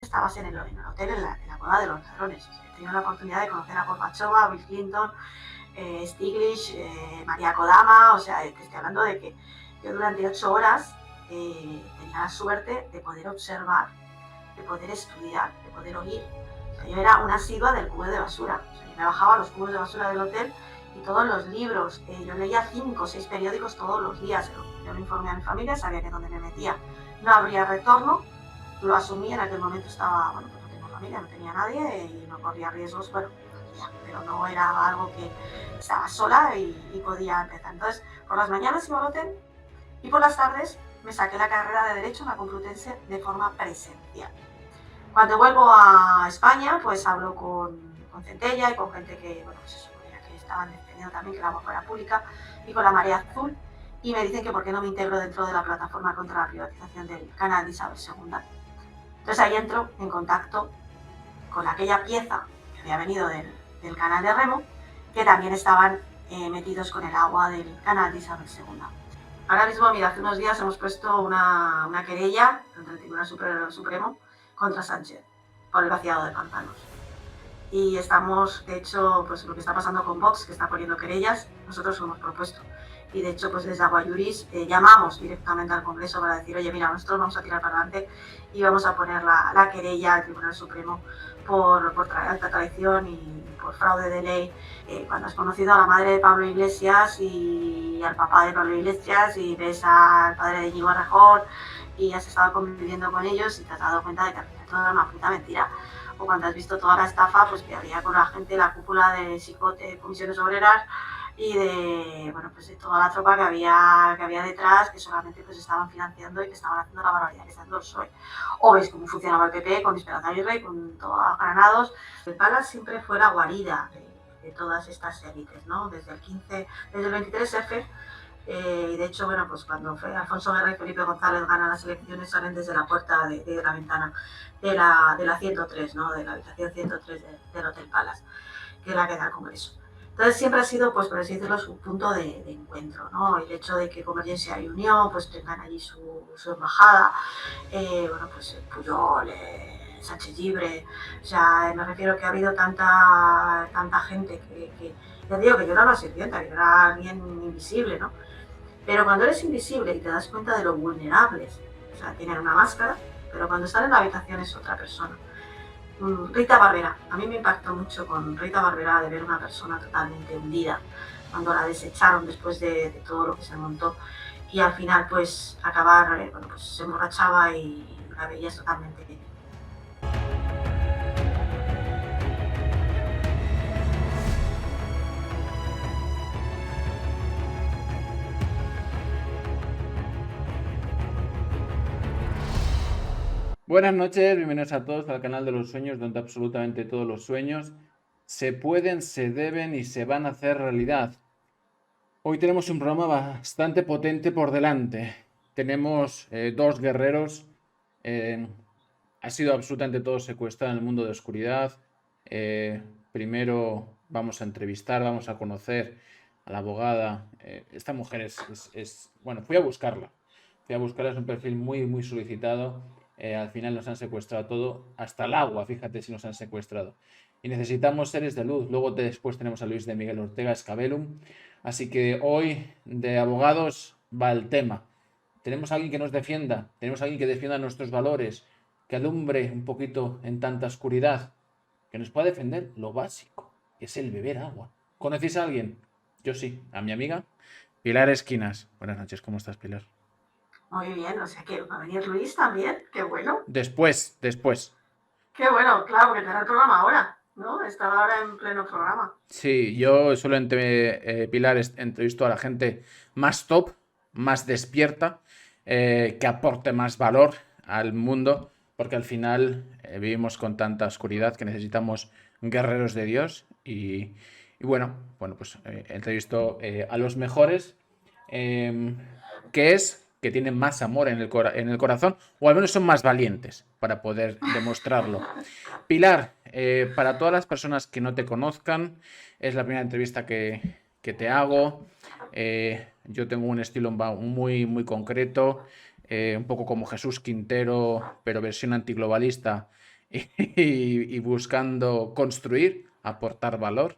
estabas en el hotel en la cueva de los ladrones. O sea, he tenido la oportunidad de conocer a Gorbachev, Bill Clinton, Stiglitz, María Kodama. O sea, te estoy hablando de que yo durante 8 horas tenía la suerte de poder observar, de poder estudiar, de poder oír. O sea, yo era una asidua del cubo de basura. O sea, yo me bajaba a los cubos de basura del hotel y todos los libros. Yo leía 5 o 6 periódicos todos los días. Yo lo informé a mi familia, sabía que donde me metía no habría retorno. Lo asumí, en aquel momento estaba, bueno, pues no tenía familia, no tenía nadie y no corría riesgos, bueno, pero no era algo que estaba sola y podía empezar. Entonces, por las mañanas iba al hotel y por las tardes me saqué la carrera de Derecho en la Complutense de forma presencial. Cuando vuelvo a España, pues hablo con Centella y con gente que, bueno, pues eso, que estaban defendiendo también que la agua fuera pública, y con la Marea Azul, y me dicen que por qué no me integro dentro de la plataforma contra la privatización del canal de Isabel II. Entonces ahí entro en contacto con aquella pieza que había venido del canal de Remo, que también estaban metidos con el agua del canal de Isabel II. Ahora mismo, mira, hace unos días hemos puesto una querella contra el Tribunal Supremo contra Sánchez por el vaciado de pantanos. Y estamos, de hecho, pues lo que está pasando con Vox, que está poniendo querellas, nosotros lo hemos propuesto. Y de hecho, pues desde Aguayuris llamamos directamente al Congreso para decir, oye, mira, nosotros vamos a tirar para adelante y vamos a poner la querella al Tribunal Supremo por alta traición y por fraude de ley. Cuando has conocido a la madre de Pablo Iglesias y al papá de Pablo Iglesias y ves al padre de Íñigo Errejón y has estado conviviendo con ellos y te has dado cuenta de que al final todo era una puta mentira. O cuando has visto toda la estafa pues que había con la gente, la cúpula de Sicote, comisiones obreras, y de, bueno, pues de toda la tropa que había detrás, que solamente pues estaban financiando y que estaban haciendo la barbaridad que está haciendo el PSOE. O veis cómo funcionaba el PP con Esperanza Aguirre, con todos Granados. El Palas siempre fue la guarida de todas estas élites, ¿no? Desde el 23F, y de hecho, bueno, pues cuando Alfonso Guerra y Felipe González ganan las elecciones, salen desde la puerta de la ventana de la 103, ¿no? De la habitación 103 del Hotel Palace, que es la que da el Congreso. Entonces siempre ha sido, pues por así decirlo, su punto de encuentro, ¿no? El hecho de que Convergencia y Unión pues tengan allí su embajada, bueno, pues Pujol, Sánchez Llibre, o sea, me refiero que ha habido tanta gente que ya digo que yo era una sirvienta, que era alguien invisible, ¿no? Pero cuando eres invisible y te das cuenta de lo vulnerables, o sea, tienen una máscara, pero cuando están en la habitación es otra persona. Rita Barberá, a mí me impactó mucho con Rita Barberá de ver una persona totalmente hundida cuando la desecharon después de todo lo que se montó, y al final pues acabar, bueno, pues se emborrachaba y la veías totalmente bien. Buenas noches, bienvenidos a todos al canal de los sueños, donde absolutamente todos los sueños se pueden, se deben y se van a hacer realidad. Hoy tenemos un programa bastante potente por delante. Tenemos dos guerreros. Ha sido absolutamente todo secuestrado en el mundo de oscuridad. Primero vamos a entrevistar, vamos a conocer a la abogada. Esta mujer bueno, fui a buscarla. Es un perfil muy solicitado. Al final nos han secuestrado todo, hasta el agua, fíjate si nos han secuestrado. Y necesitamos seres de luz. Luego después tenemos a Luis de Miguel Ortega Scabellum. Así que hoy de abogados va el tema. Tenemos a alguien que nos defienda, tenemos a alguien que defienda nuestros valores, que alumbre un poquito en tanta oscuridad, que nos pueda defender lo básico, que es el beber agua. ¿Conocéis a alguien? Yo sí, a mi amiga Pilar Esquinas. Buenas noches, ¿cómo estás, Pilar? Muy bien, o sea que va a venir Luis también, qué bueno. Después. Qué bueno, claro, porque tendrá el programa ahora, ¿no? Estaba ahora en pleno programa. Sí, yo solamente, Pilar, entrevisto a la gente más top, más despierta, que aporte más valor al mundo, porque al final vivimos con tanta oscuridad que necesitamos guerreros de Dios y bueno, pues entrevisto a los mejores, que tienen más amor en el corazón, o al menos son más valientes para poder demostrarlo. Pilar, para todas las personas que no te conozcan, es la primera entrevista que te hago. Yo tengo un estilo muy concreto, un poco como Jesús Quintero, pero versión antiglobalista, y buscando construir, aportar valor.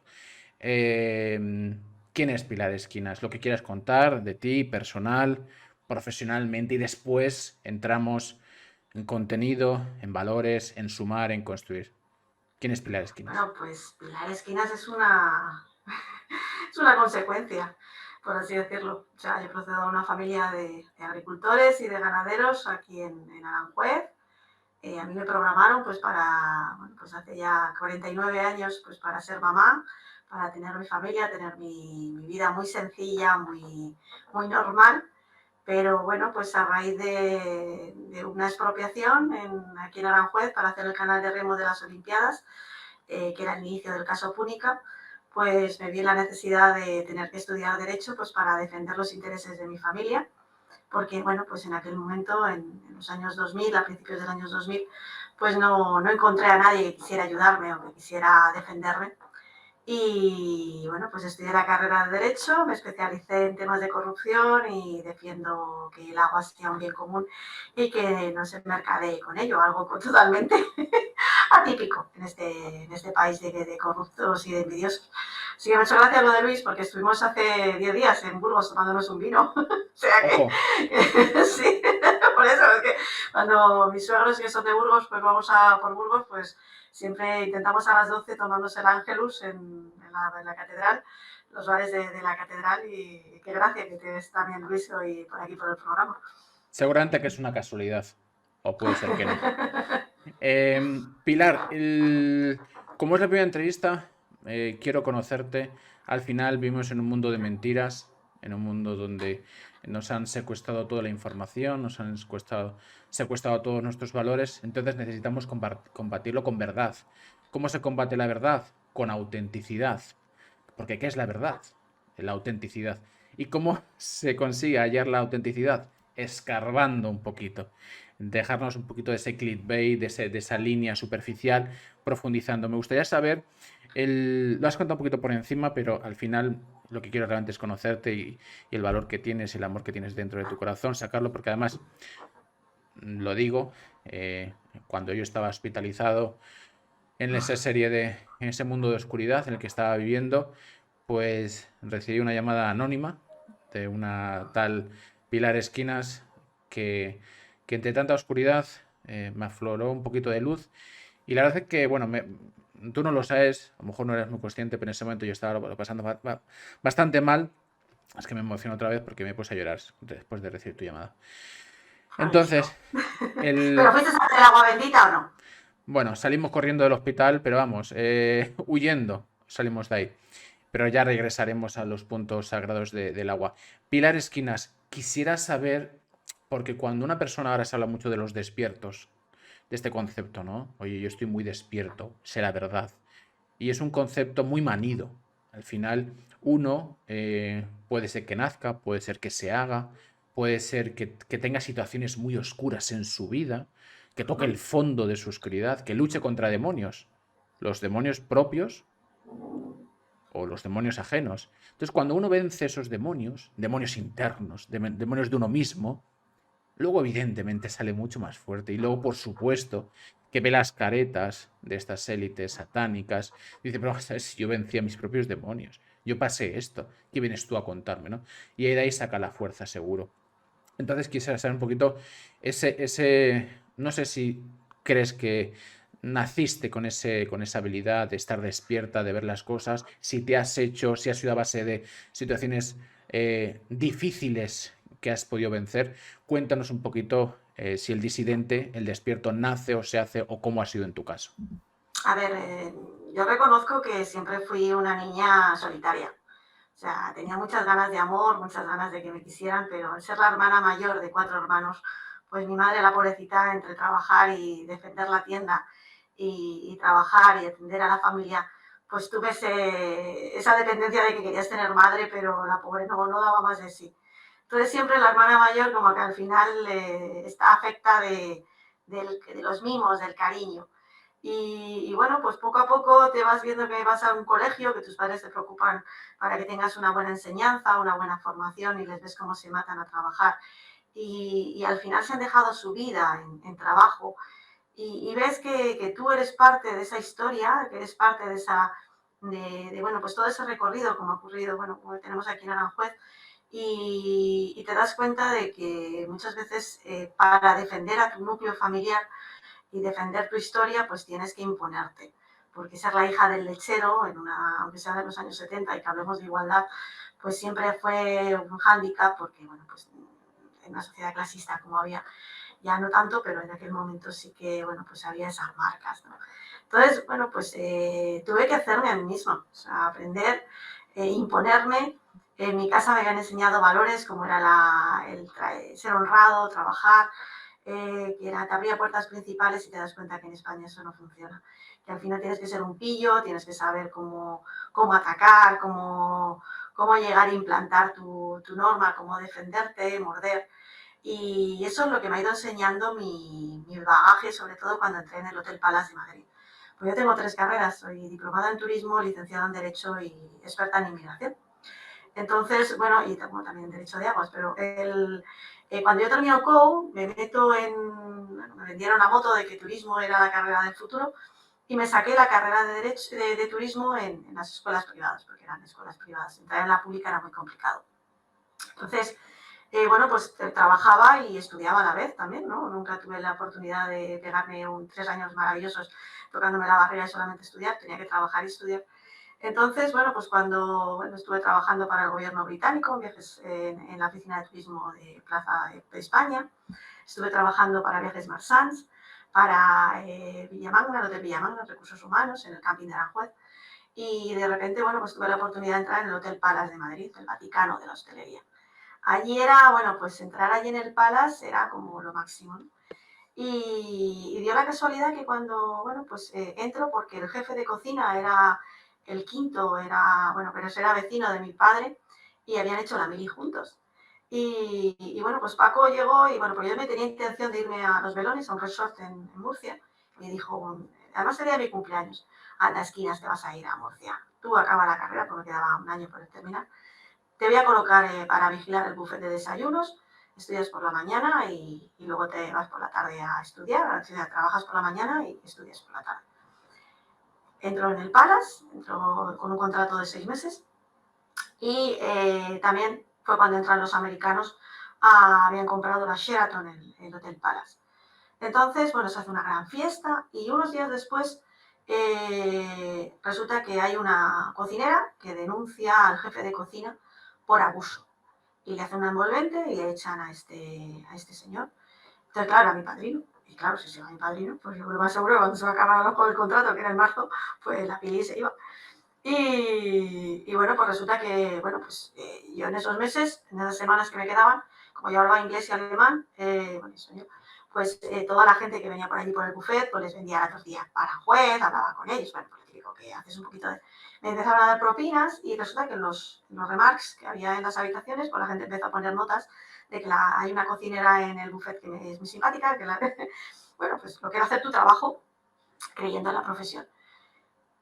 ¿Quién es Pilar Esquinas? Lo que quieras contar de ti, personal, profesionalmente, y después entramos en contenido, en valores, en sumar, en construir. ¿Quién es Pilar Esquinas? Bueno, pues Pilar Esquinas es una, es una consecuencia, por así decirlo. O sea, yo procedo de una familia de agricultores y de ganaderos aquí en Aranjuez. A mí me programaron pues para, bueno, pues hace ya 49 años, pues para ser mamá, para tener mi familia, tener mi vida muy sencilla, muy normal. Pero bueno, pues a raíz de una expropiación aquí en Aranjuez para hacer el canal de remo de las Olimpiadas, que era el inicio del caso Púnica, pues me vi en la necesidad de tener que estudiar Derecho pues para defender los intereses de mi familia, porque bueno, pues en aquel momento, en los años 2000, a principios del años 2000, pues no encontré a nadie que quisiera ayudarme o que quisiera defenderme. Y bueno, pues estudié la carrera de Derecho, me especialicé en temas de corrupción y defiendo que el agua sea un bien común y que no se mercadee con ello, algo totalmente atípico en este país de corruptos y de envidiosos. Sí que me ha hecho gracia lo de Luis porque estuvimos hace 10 días en Burgos tomándonos un vino. O sea que, Ojo, sí, por eso es que cuando mis suegros que son de Burgos, pues vamos a por Burgos, pues siempre intentamos a las 12 tomarnos el Ángelus en la catedral, los bares de la catedral, y qué gracia que tienes también Luis hoy por aquí por el programa. seguramente que es una casualidad, o puede ser que no. Pilar, como es la primera entrevista, quiero conocerte. Al final vivimos en un mundo de mentiras, en un mundo donde nos han secuestrado toda la información, nos han secuestrado todos nuestros valores, entonces necesitamos combatirlo con verdad. ¿Cómo se combate la verdad? Con autenticidad. Porque ¿qué es la verdad? La autenticidad. ¿Y cómo se consigue hallar la autenticidad? Escarbando un poquito, dejarnos un poquito de ese clickbait, de esa línea superficial, profundizando. Me gustaría saber, lo has contado un poquito por encima, pero al final lo que quiero realmente es conocerte y el valor que tienes, el amor que tienes dentro de tu corazón, sacarlo, porque además, lo digo, cuando yo estaba hospitalizado en esa en ese mundo de oscuridad en el que estaba viviendo, pues recibí una llamada anónima de una tal Pilar Esquinas que, que entre tanta oscuridad me afloró un poquito de luz. Y la verdad es que, bueno, tú no lo sabes, a lo mejor no eres muy consciente, pero en ese momento yo estaba pasando bastante mal. Es que me emociono otra vez porque me puse a llorar después de recibir tu llamada. Entonces, Listo. ¿Pero el, fuiste a hacer agua bendita o no? bueno, salimos corriendo del hospital, pero vamos, huyendo, salimos de ahí. Pero ya regresaremos a los puntos sagrados del agua. Pilar Esquinas, quisiera saber, porque cuando una persona ahora se habla mucho de los despiertos, de este concepto, ¿no? Oye, yo estoy muy despierto, sé la verdad. Y es un concepto muy manido. Al final, uno puede ser que nazca, puede ser que se haga, puede ser que tenga situaciones muy oscuras en su vida, que toque el fondo de su oscuridad, que luche contra demonios, los demonios propios o los demonios ajenos. Entonces, cuando uno vence esos demonios, demonios internos, demonios de uno mismo, luego evidentemente sale mucho más fuerte. Y luego, por supuesto, que ve las caretas de estas élites satánicas. Dice, pero ¿sabes? Si yo vencía mis propios demonios, yo pasé esto, ¿qué vienes tú a contarme? ¿No? Y de ahí saca la fuerza, seguro. Entonces quisiera saber un poquito no sé si crees que naciste con esa habilidad de estar despierta, de ver las cosas, si te has hecho, si has sido a base de situaciones difíciles que has podido vencer. Cuéntanos un poquito si el disidente, el despierto, nace o se hace o cómo ha sido en tu caso. A ver, yo reconozco que siempre fui una niña solitaria. O sea, tenía muchas ganas de amor, muchas ganas de que me quisieran, pero al ser la hermana mayor de 4 hermanos, pues mi madre, la pobrecita, entre trabajar y defender la tienda y trabajar y atender a la familia, pues tuve esa dependencia de que querías tener madre, pero la pobre no daba más de sí. Entonces siempre la hermana mayor como que al final está afecta de los mimos, del cariño. Y bueno, pues poco a poco te vas viendo que vas a un colegio, que tus padres se preocupan para que tengas una buena enseñanza, una buena formación y les ves cómo se matan a trabajar. Y al final se han dejado su vida en trabajo y ves que tú eres parte de esa historia, que eres parte de esa, bueno, pues todo ese recorrido como ha ocurrido, bueno, como tenemos aquí en Aranjuez, y te das cuenta de que muchas veces para defender a tu núcleo familiar y defender tu historia, pues tienes que imponerte. Porque ser la hija del lechero, aunque sea de los años 70 y que hablemos de igualdad, pues siempre fue un hándicap, porque, bueno, pues en una sociedad clasista como había, ya no tanto, pero en aquel momento sí que, bueno, pues había esas marcas, ¿no? Entonces, bueno, pues tuve que hacerme a mí misma, o sea, aprender, imponerme. En mi casa me habían enseñado valores como era ser honrado, trabajar, te abría puertas principales y te das cuenta que en España eso no funciona. Que al final tienes que ser un pillo, tienes que saber cómo atacar, cómo llegar a implantar tu norma, cómo defenderte, morder. Y eso es lo que me ha ido enseñando mi bagaje, sobre todo cuando entré en el Hotel Palace de Madrid. Pues yo tengo 3 carreras, soy diplomada en turismo, licenciada en Derecho y experta en inmigración. Entonces, bueno, y tengo también Derecho de Aguas, pero cuando yo termino COU, me vendieron la moto de que turismo era la carrera del futuro y me saqué la carrera de, derecho, de turismo en las escuelas privadas, porque eran escuelas privadas. Entrar en la pública era muy complicado. Entonces, bueno, pues trabajaba y estudiaba a la vez también, ¿no? Nunca tuve la oportunidad de pegarme 3 años maravillosos tocándome la barrera y solamente estudiar, tenía que trabajar y estudiar. Entonces, bueno, pues cuando estuve trabajando para el gobierno británico, viajes en la oficina de turismo de Plaza de España, estuve trabajando para Viajes Marsans, para Villamagna, el Hotel Villamagna, Recursos Humanos, en el camping de Aranjuez, y de repente, bueno, pues tuve la oportunidad de entrar en el Hotel Palace de Madrid, el Vaticano de la hostelería. Allí era, bueno, pues entrar allí en el Palace era como lo máximo, ¿no? Y dio la casualidad que cuando, bueno, pues entro porque el jefe de cocina era el quinto, bueno, pero era vecino de mi padre y habían hecho la mili juntos. Y bueno, pues Paco llegó y bueno, pues yo me tenía intención de irme a Los Velones, a un resort en Murcia. Me dijo, además sería mi cumpleaños, a las esquinas te vas a ir a Murcia. Tú acaba la carrera porque quedaba un año por terminar. Te voy a colocar para vigilar el buffet de desayunos, estudias por la mañana y luego te vas por la tarde a estudiar, o sea, trabajas por la mañana y estudias por la tarde. Entro en el Palace, entro con un contrato de 6 meses y también fue cuando entran los americanos, habían comprado la Sheraton, el Hotel Palace. Entonces, bueno, se hace una gran fiesta y unos días después resulta que hay una cocinera que denuncia al jefe de cocina por abuso y le hacen una envolvente y le echan a este señor. Entonces, claro, era mi padrino. Y claro, si se va mi padrino, pues yo lo más seguro que cuando se va a acabar el contrato, que era en marzo, pues la pili se iba. Y bueno, pues resulta que, bueno, pues yo en esos meses, en esas semanas que me quedaban, como yo hablaba inglés y alemán, bueno, español, pues toda la gente que venía por allí por el buffet, pues les vendía la tortilla para juez, hablaba con ellos, bueno, pues lo típico que haces un poquito de... Me empezaron a dar propinas y resulta que en los remarks que había en las habitaciones, pues la gente empezó a poner notas de que hay una cocinera en el buffet que es muy simpática, que bueno, pues lo que era hacer tu trabajo creyendo en la profesión.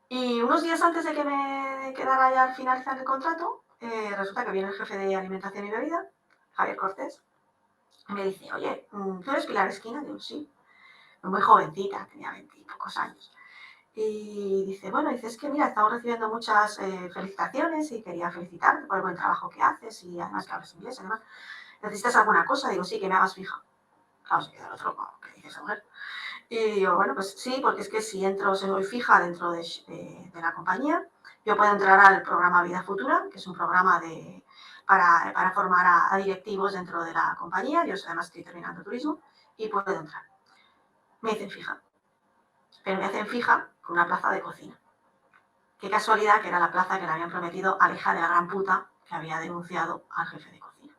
Y unos días antes de que me quedara ya al finalizar el contrato, resulta que viene el jefe de alimentación y bebida, Javier Cortés, y me dice, oye, ¿tú eres Pilar Esquina? Digo, sí. Muy jovencita, tenía 20 y pocos años. Y dice, bueno, dice, es que mira, estamos recibiendo muchas felicitaciones y quería felicitarte por el buen trabajo que haces y además que hablas inglés, además. ¿Necesitas alguna cosa? Digo, sí, que me hagas fija. Claro, se queda el otro, ¿qué dice esa mujer? Y digo, bueno, pues sí, porque es que si entro, soy fija dentro de la compañía, yo puedo entrar al programa Vida Futura, que es un programa para formar a directivos dentro de la compañía. Yo además estoy terminando turismo y puedo entrar. Me dicen fija, pero me hacen fija con una plaza de cocina. Qué casualidad que era la plaza que le habían prometido a la hija de la gran puta que había denunciado al jefe de cocina.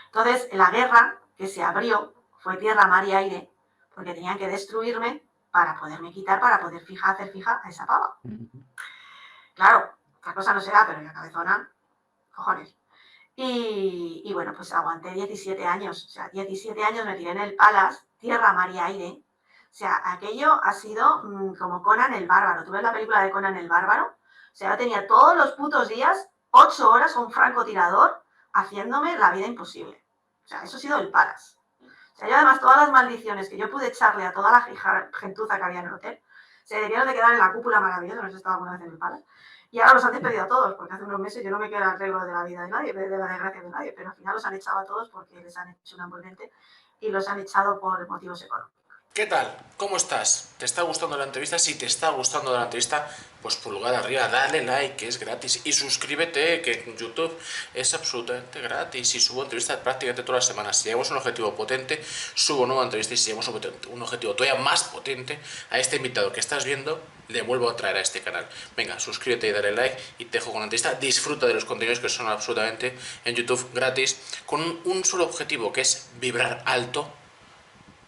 Entonces, la guerra que se abrió fue tierra, mar y aire, porque tenían que destruirme para poderme quitar, para poder hacer fija a esa pava. Claro, otra cosa no será, pero yo cabezona, cojones. Y bueno, pues aguanté 17 años. O sea, 17 años me tiré en el Palace, tierra, mar y aire. O sea, aquello ha sido como Conan el Bárbaro. ¿Tú ves la película de Conan el Bárbaro? O sea, yo tenía todos los putos días 8 horas con un francotirador haciéndome la vida imposible. O sea, eso ha sido el Palace. O O sea, yo además todas las maldiciones que yo pude echarle a toda la gentuza que había en el hotel, se debieron de quedar en la cúpula maravillosa, no sé si estaba alguna vez en el Palace. Y ahora los han despedido a todos, porque hace unos meses yo no me quedé al arreglo de la vida de nadie, de la desgracia de nadie, pero al final los han echado a todos porque les han hecho un envolvente y los han echado por motivos económicos. ¿Qué tal? ¿Cómo estás? ¿Te está gustando la entrevista? Si te está gustando la entrevista, pues pulgar arriba, dale like, que es gratis. Y suscríbete, que en YouTube es absolutamente gratis. Y subo entrevistas prácticamente todas las semanas. Si llegamos a un objetivo potente, subo nueva entrevista. Y si llegamos a un objetivo todavía más potente, a este invitado que estás viendo, le vuelvo a traer a este canal. Venga, suscríbete y dale like. Y te dejo con la entrevista. Disfruta de los contenidos que son absolutamente en YouTube gratis. Con un solo objetivo, que es vibrar alto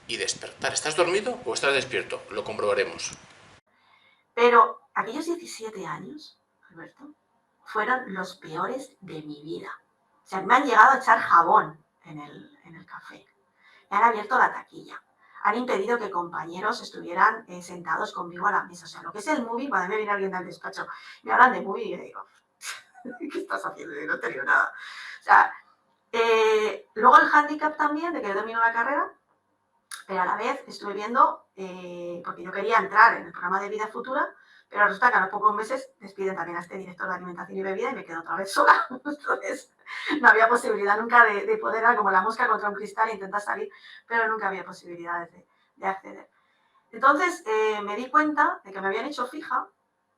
y despertar. ¿Estás dormido o estás despierto? Lo comprobaremos. Pero aquellos 17 años, Alberto, fueron los peores de mi vida. O sea, me han llegado a echar jabón en el café. Me han abierto la taquilla. Han impedido que compañeros estuvieran sentados conmigo a la mesa. O sea, lo que es el movie, cuando me viene alguien del despacho, me hablan de movie y yo digo, ¿qué estás haciendo? Y no te digo nada. O sea, luego el hándicap también de que yo termino la carrera, pero a la vez estuve viendo, porque yo quería entrar en el programa de vida futura, pero resulta que a los pocos meses despiden también a este director de alimentación y bebida y me quedo otra vez sola. Entonces, no había posibilidad nunca de poder, era como la mosca contra un cristal, intentar salir, pero nunca había posibilidades de acceder. Entonces, me di cuenta de que me habían hecho fija,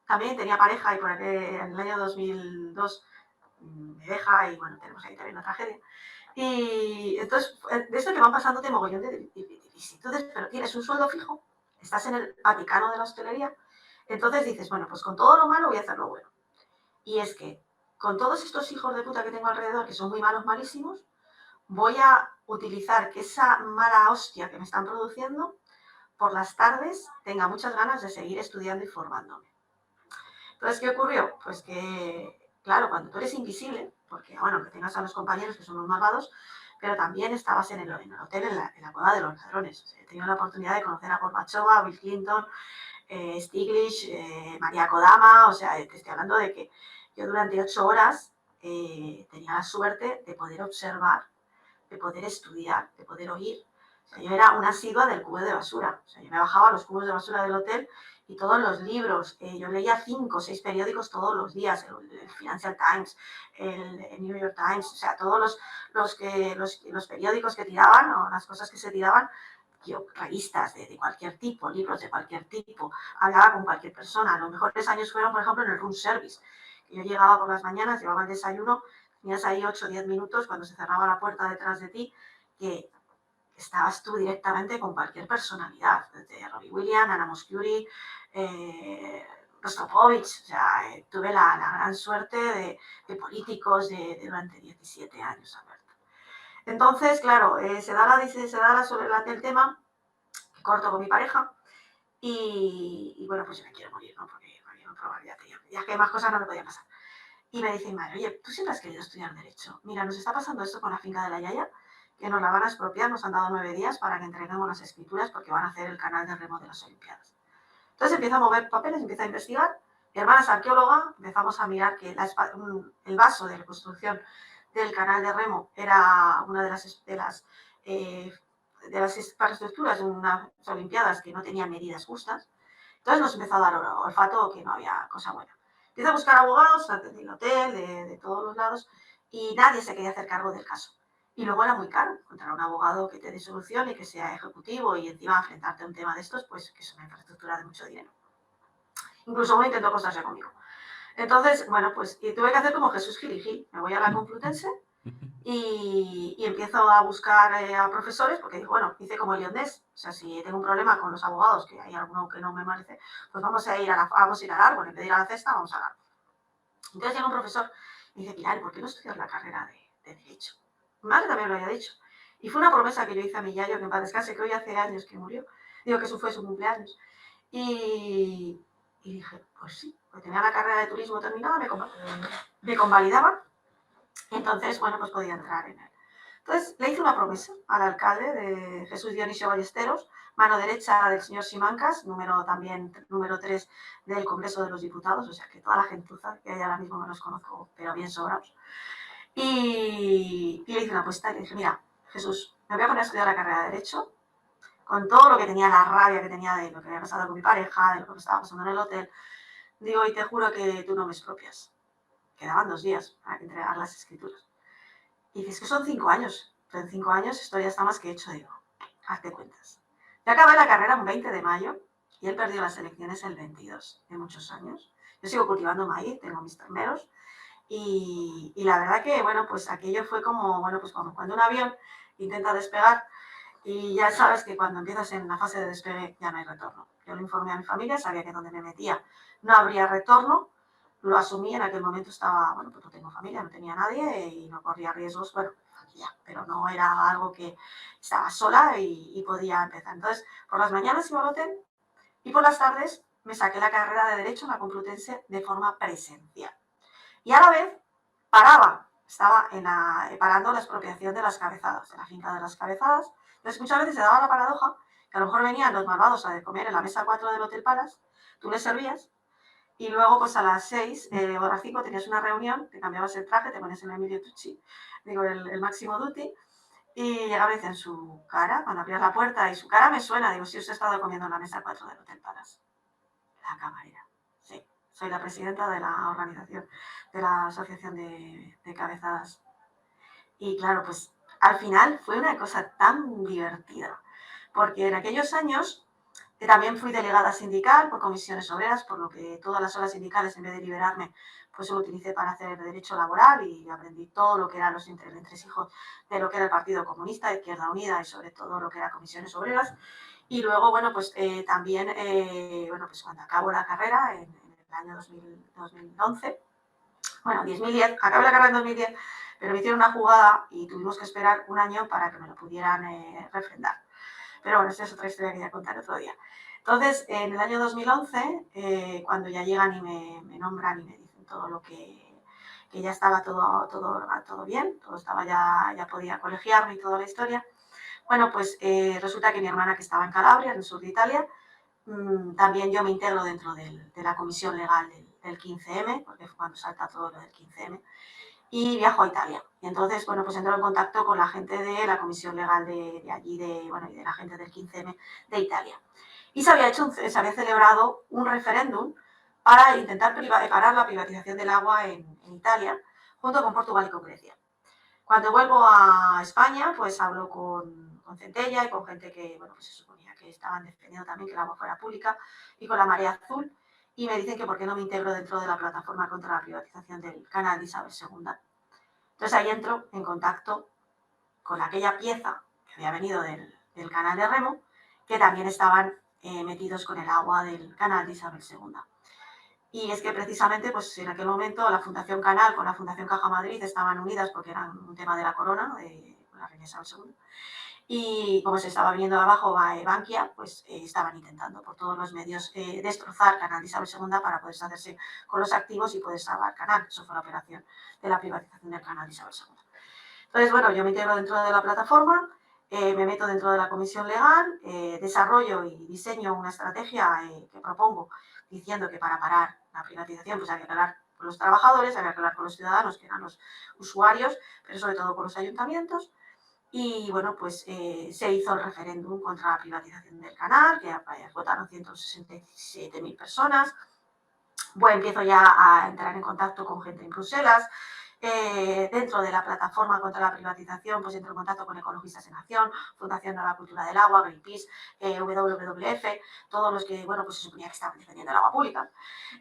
también tenía pareja y por aquel, en el año 2002 me deja y bueno, tenemos ahí también una tragedia. Y entonces, de esto que van pasándote mogollón de vicisitudes, pero tienes un sueldo fijo, estás en el Vaticano de la hostelería, entonces dices, bueno, pues con todo lo malo voy a hacer lo bueno. Y es que con todos estos hijos de puta que tengo alrededor, que son muy malos, malísimos, voy a utilizar que esa mala hostia que me están produciendo, por las tardes tenga muchas ganas de seguir estudiando y formándome. Entonces, ¿qué ocurrió? Pues que, claro, cuando tú eres invisible, porque, bueno, que tengas a los compañeros que son los malvados, pero también estabas en el hotel, en la cueva de los ladrones. O sea, he tenido la oportunidad de conocer a Gorbachev, a Bill Clinton, Stiglitz, María Kodama, o sea, te estoy hablando de que yo durante 8 horas tenía la suerte de poder observar, de poder estudiar, de poder oír. O sea, yo era una asidua del cubo de basura. O sea, yo me bajaba a los cubos de basura del hotel y todos los libros. Yo leía 5 o 6 periódicos todos los días, el Financial Times, el New York Times, o sea, todos los periódicos que tiraban o las cosas que se tiraban, yo, revistas de cualquier tipo, libros de cualquier tipo, hablaba con cualquier persona. Los mejores años fueron, por ejemplo, en el room service. Yo llegaba por las mañanas, llevaba el desayuno, tenías ahí 8 o 10 minutos cuando se cerraba la puerta detrás de ti, que estabas tú directamente con cualquier personalidad, desde Robbie Williams, Anna Moscuri, Rostropovich. O sea, tuve la gran suerte de políticos durante 17 años, Alberto. Entonces, claro, se da el tema, que corto con mi pareja, y bueno, pues yo me quiero morir, ¿no? Porque no probar, ya que más cosas no me podían pasar. Y me dice mi madre, oye, ¿tú siempre has querido estudiar Derecho? Mira, nos está pasando esto con la finca de la Yaya, que nos la van a expropiar, nos han dado 9 días para que entreguemos las escrituras porque van a hacer el canal de remo de las Olimpiadas. Entonces empiezo a mover papeles, empiezo a investigar. Mi hermana es arqueóloga, empezamos a mirar que el vaso de reconstrucción del canal de remo era una de las infraestructuras de unas Olimpiadas que no tenían medidas justas. Entonces nos empezó a dar olfato que no había cosa buena. Empiezo a buscar abogados del hotel, de todos los lados, y nadie se quería hacer cargo del caso. Y luego era muy caro encontrar un abogado que te dé solución y que sea ejecutivo y encima enfrentarte a un tema de estos, pues que es una infraestructura de mucho dinero. Incluso uno intentó acostarse conmigo. Entonces, bueno, pues tuve que hacer como Jesús Gil y Gil. Me voy a la Complutense y empiezo a buscar a profesores, porque digo, bueno, hice como el Lyondés. O sea, si tengo un problema con los abogados, que hay alguno que no me merece, pues vamos a ir al árbol. En vez de ir a la cesta, vamos al árbol. Entonces llega un profesor y me dice, Pilar, ¿por qué no estudias la carrera de Derecho? Mi madre también lo había dicho. Y fue una promesa que yo hice a mi yayo, que en paz descanse, que hoy hace años que murió. Digo que eso fue su cumpleaños. Y dije, pues sí, pues tenía la carrera de turismo terminada, me convalidaban. Entonces, bueno, pues podía entrar en él. Entonces, le hice una promesa al alcalde de Jesús Dionisio Ballesteros, mano derecha del señor Simancas, número 3 del Congreso de los Diputados, o sea que toda la gentuza que hay ahora mismo no los conozco, pero bien sobrados. Y le hice una apuesta y le dije, mira, Jesús, me voy a poner a estudiar la carrera de Derecho, con todo lo que tenía, la rabia que tenía de lo que había pasado con mi pareja, de lo que estaba pasando en el hotel. Digo, y te juro que tú no me expropias. Quedaban 2 días para entregar las escrituras. Y dices que son 5 años. Pero en 5 años esto ya está más que hecho, digo, hazte cuentas. Yo acabé la carrera un 20 de mayo y él perdió las elecciones el 22 de muchos años. Yo sigo cultivando maíz, tengo mis terneros. Y la verdad que, bueno, pues aquello fue como, bueno, pues como cuando un avión intenta despegar y ya sabes que cuando empiezas en la fase de despegue ya no hay retorno. Yo lo informé a mi familia, sabía que donde me metía no habría retorno, lo asumí, en aquel momento estaba, bueno, pues no tengo familia, no tenía nadie y no corría riesgos, bueno, ya, pero no era algo que estaba sola y podía empezar. Entonces, por las mañanas iba al hotel y por las tardes me saqué la carrera de Derecho en la Complutense de forma presencial. Y a la vez estaba parando la expropiación de las cabezadas, de la finca de las cabezadas. Entonces muchas veces se daba la paradoja que a lo mejor venían los malvados a comer en la mesa 4 del Hotel Palace, tú les servías y luego pues a las 6 o a las 5 tenías una reunión, te cambiabas el traje, te ponías el Emilio Tucci, digo el máximo duty, y llegaba y decían su cara, cuando abrías la puerta, y su cara me suena, digo, si os he estado comiendo en la mesa 4 del Hotel Palace. La camarera, sí. Soy la presidenta de la organización, de la Asociación de Cabezadas. Y claro, pues al final fue una cosa tan divertida, porque en aquellos años también fui delegada sindical por comisiones obreras, por lo que todas las horas sindicales, en vez de liberarme, pues lo utilicé para hacer derecho laboral y aprendí todo lo que eran los entresijos de lo que era el Partido Comunista, Izquierda Unida y sobre todo lo que era comisiones obreras. Y luego, bueno, pues también, bueno, pues cuando acabo la carrera, en el año 2011, bueno, 2010, acabé la carrera en 2010, pero me hicieron una jugada y tuvimos que esperar un año para que me lo pudieran refrendar. Pero bueno, esta es otra historia que voy a contar otro día. Entonces, en el año 2011, cuando ya llegan y me nombran y me dicen todo lo que ya estaba todo bien, todo estaba ya podía colegiarme y toda la historia, bueno, pues resulta que mi hermana, que estaba en Calabria, en el sur de Italia, también yo me integro dentro de la comisión legal del 15M, porque fue cuando salta todo lo del 15M, y viajo a Italia. Y entonces, bueno, pues entro en contacto con la gente de la comisión legal de allí, bueno, y de la gente del 15M de Italia. Y se había celebrado un referéndum para intentar parar la privatización del agua en Italia, junto con Portugal y con Grecia. Cuando vuelvo a España, pues hablo con Centella y con gente que, bueno, pues se suponía que estaban defendiendo también que el agua fuera pública, y con la Marea Azul, y me dicen que por qué no me integro dentro de la plataforma contra la privatización del canal de Isabel II. Entonces ahí entro en contacto con aquella pieza que había venido del canal de Remo, que también estaban metidos con el agua del canal de Isabel II. Y es que precisamente, pues en aquel momento, la Fundación Canal con la Fundación Caja Madrid estaban unidas porque eran un tema de la corona, de la reina Isabel II. Y como se estaba viniendo abajo Bankia, pues estaban intentando por todos los medios destrozar Canal de Isabel II para poder hacerse con los activos y poder salvar Canal. Eso fue la operación de la privatización del Canal de Isabel II. Entonces, bueno, yo me integro dentro de la plataforma, me meto dentro de la comisión legal, desarrollo y diseño una estrategia que propongo diciendo que para parar la privatización pues hay que hablar con los trabajadores, hay que hablar con los ciudadanos, que eran los usuarios, pero sobre todo con los ayuntamientos. Y bueno, pues se hizo el referéndum contra la privatización del canal, que votaron 167.000 personas. Bueno, empiezo ya a entrar en contacto con gente en Bruselas. Dentro de la plataforma contra la privatización, pues entro en contacto con Ecologistas en Acción, Fundación Nueva Cultura del Agua, Greenpeace, WWF, todos los que, bueno, pues se suponía que estaban defendiendo el agua pública.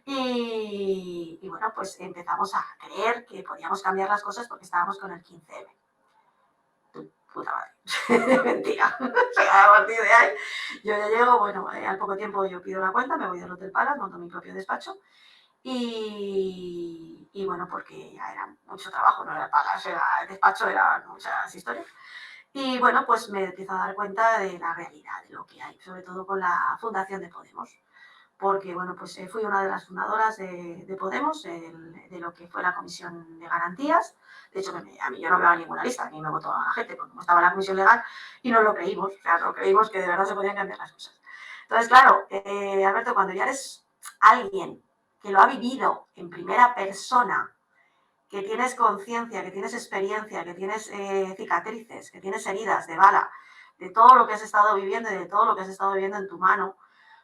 Y bueno, pues empezamos a creer que podíamos cambiar las cosas porque estábamos con el 15M. Puta madre. Mentira. A partir de ahí, yo ya llego, bueno, al poco tiempo yo pido la cuenta, me voy del Hotel Palace, monto mi propio despacho. Y bueno, porque ya era mucho trabajo, no era Palace, era el despacho, eran muchas historias. Y bueno, pues me empiezo a dar cuenta de la realidad, de lo que hay, sobre todo con la fundación de Podemos. Porque, bueno, pues fui una de las fundadoras de Podemos, de lo que fue la Comisión de Garantías. De hecho, a mí yo no veo ninguna lista, ni me votó a la gente, porque no estaba en la Comisión Legal, y no lo creímos, o sea, no creímos que de verdad se podían cambiar las cosas. Entonces, claro, Alberto, cuando ya eres alguien que lo ha vivido en primera persona, que tienes conciencia, que tienes experiencia, que tienes cicatrices, que tienes heridas de bala, de todo lo que has estado viviendo y de todo lo que has estado viviendo en tu mano.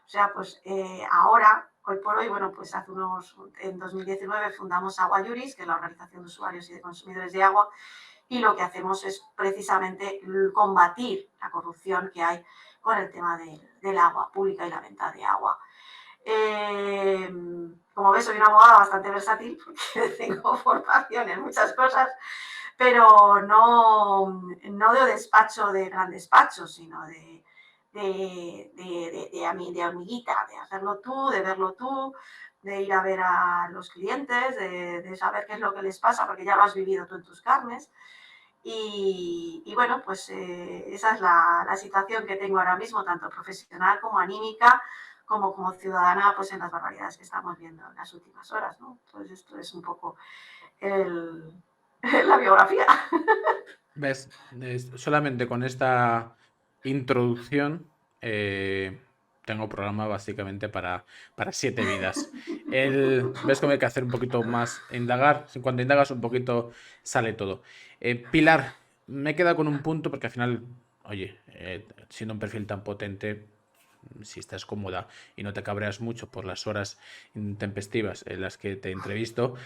O sea, pues ahora, hoy por hoy, bueno, pues en 2019 fundamos Agua Yuris, que es la Organización de Usuarios y de Consumidores de Agua, y lo que hacemos es precisamente combatir la corrupción que hay con el tema del agua pública y la venta de agua. Como ves, soy una abogada bastante versátil porque tengo formación en muchas cosas, pero no de despacho de gran despacho, sino de amiguita, de hacerlo tú, de verlo tú, de ir a ver a los clientes, de saber qué es lo que les pasa, porque ya lo has vivido tú en tus carnes. Y bueno, pues esa es la situación que tengo ahora mismo, tanto profesional como anímica, como ciudadana, pues en las barbaridades que estamos viendo en las últimas horas, ¿no? Entonces esto es un poco la biografía. ¿Ves? Solamente con esta introducción tengo programa básicamente para 7 vidas. ¿Ves cómo hay que hacer un poquito más, indagar? Cuando indagas un poquito sale todo. Pilar, me queda con un punto porque al final, oye, siendo un perfil tan potente, si estás cómoda y no te cabreas mucho por las horas intempestivas en las que te entrevisto,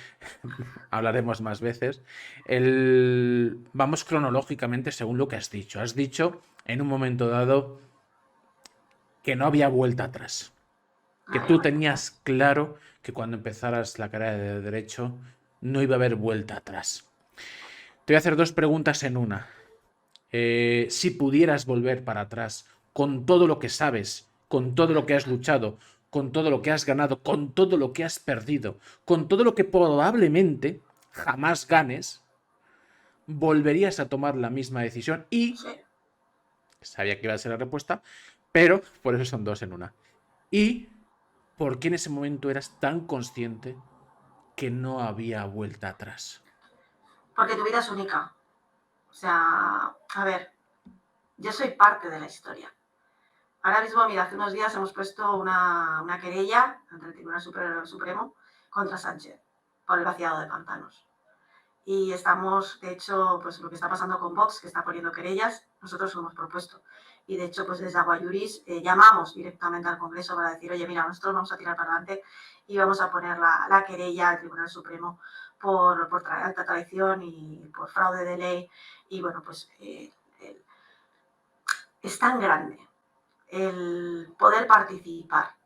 hablaremos más veces. Vamos cronológicamente según lo que has dicho. Has dicho en un momento dado que no había vuelta atrás. Que tú tenías claro que cuando empezaras la carrera de Derecho no iba a haber vuelta atrás. Te voy a hacer 2 preguntas en una. Si pudieras volver para atrás con todo lo que sabes, con todo lo que has luchado, con todo lo que has ganado, con todo lo que has perdido, con todo lo que probablemente jamás ganes, volverías a tomar la misma decisión y Sí. sabía que iba a ser la respuesta, pero por eso son 2 en una. ¿Y por qué en ese momento eras tan consciente que no había vuelta atrás? Porque tu vida es única. O sea, a ver, yo soy parte de la historia. Ahora mismo, mira, hace unos días hemos puesto una querella ante el Tribunal Supremo contra Sánchez por el vaciado de pantanos. Y estamos, de hecho, pues lo que está pasando con Vox, que está poniendo querellas, nosotros lo hemos propuesto. Y de hecho, pues desde Aguayuris llamamos directamente al Congreso para decir, oye, mira, nosotros vamos a tirar para adelante y vamos a poner la querella al Tribunal Supremo por alta traición y por fraude de ley. Y bueno, pues es tan grande el poder participar,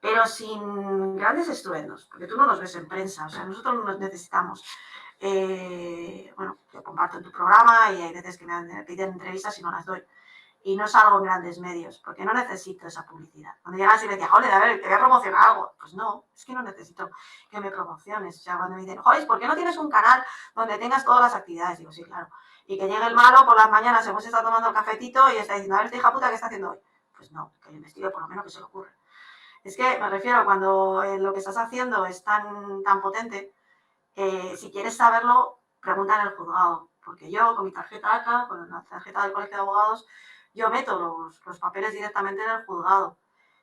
pero sin grandes estruendos, porque tú no nos ves en prensa, o sea, nosotros no nos necesitamos. Bueno, yo comparto en tu programa y hay veces que me piden entrevistas y no las doy. Y no salgo en grandes medios, porque no necesito esa publicidad. Cuando llegas y me decías, joder, a ver, te voy a promocionar algo. Pues no, es que no necesito que me promociones. O sea, cuando me dicen, joder, ¿por qué no tienes un canal donde tengas todas las actividades? Digo, sí, claro. Y que llegue el malo por las mañanas, hemos estado tomando el cafetito y está diciendo, a ver, esta hija puta, ¿qué está haciendo hoy? Pues no, que yo investigue por lo menos que se le ocurre. Es que me refiero a cuando lo que estás haciendo es tan potente, si quieres saberlo, pregunta en el juzgado. Porque yo, con mi tarjeta ACA, con la tarjeta del Colegio de Abogados, yo meto los papeles directamente en el juzgado.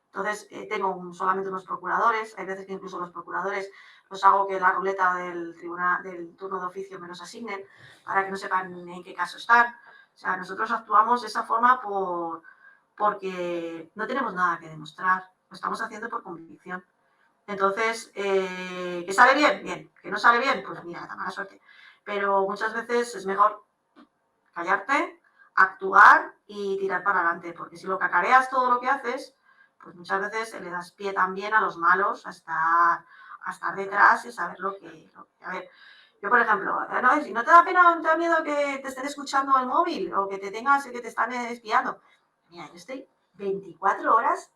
Entonces, tengo solamente unos procuradores. Hay veces que incluso los procuradores los hago que la ruleta del turno de oficio me los asignen para que no sepan en qué caso están. O sea, nosotros actuamos de esa forma porque no tenemos nada que demostrar. Lo estamos haciendo por convicción. Entonces, ¿que sale bien? Bien. ¿Que no sale bien? Pues mira, da mala suerte. Pero muchas veces es mejor callarte, actuar y tirar para adelante, porque si lo cacareas todo lo que haces, pues muchas veces le das pie también a los malos a estar detrás y saber lo que... A ver, yo por ejemplo, ¿no? Si no te da pena, te da miedo que te estén escuchando el móvil o que te están espiando. Mira, yo estoy 24 horas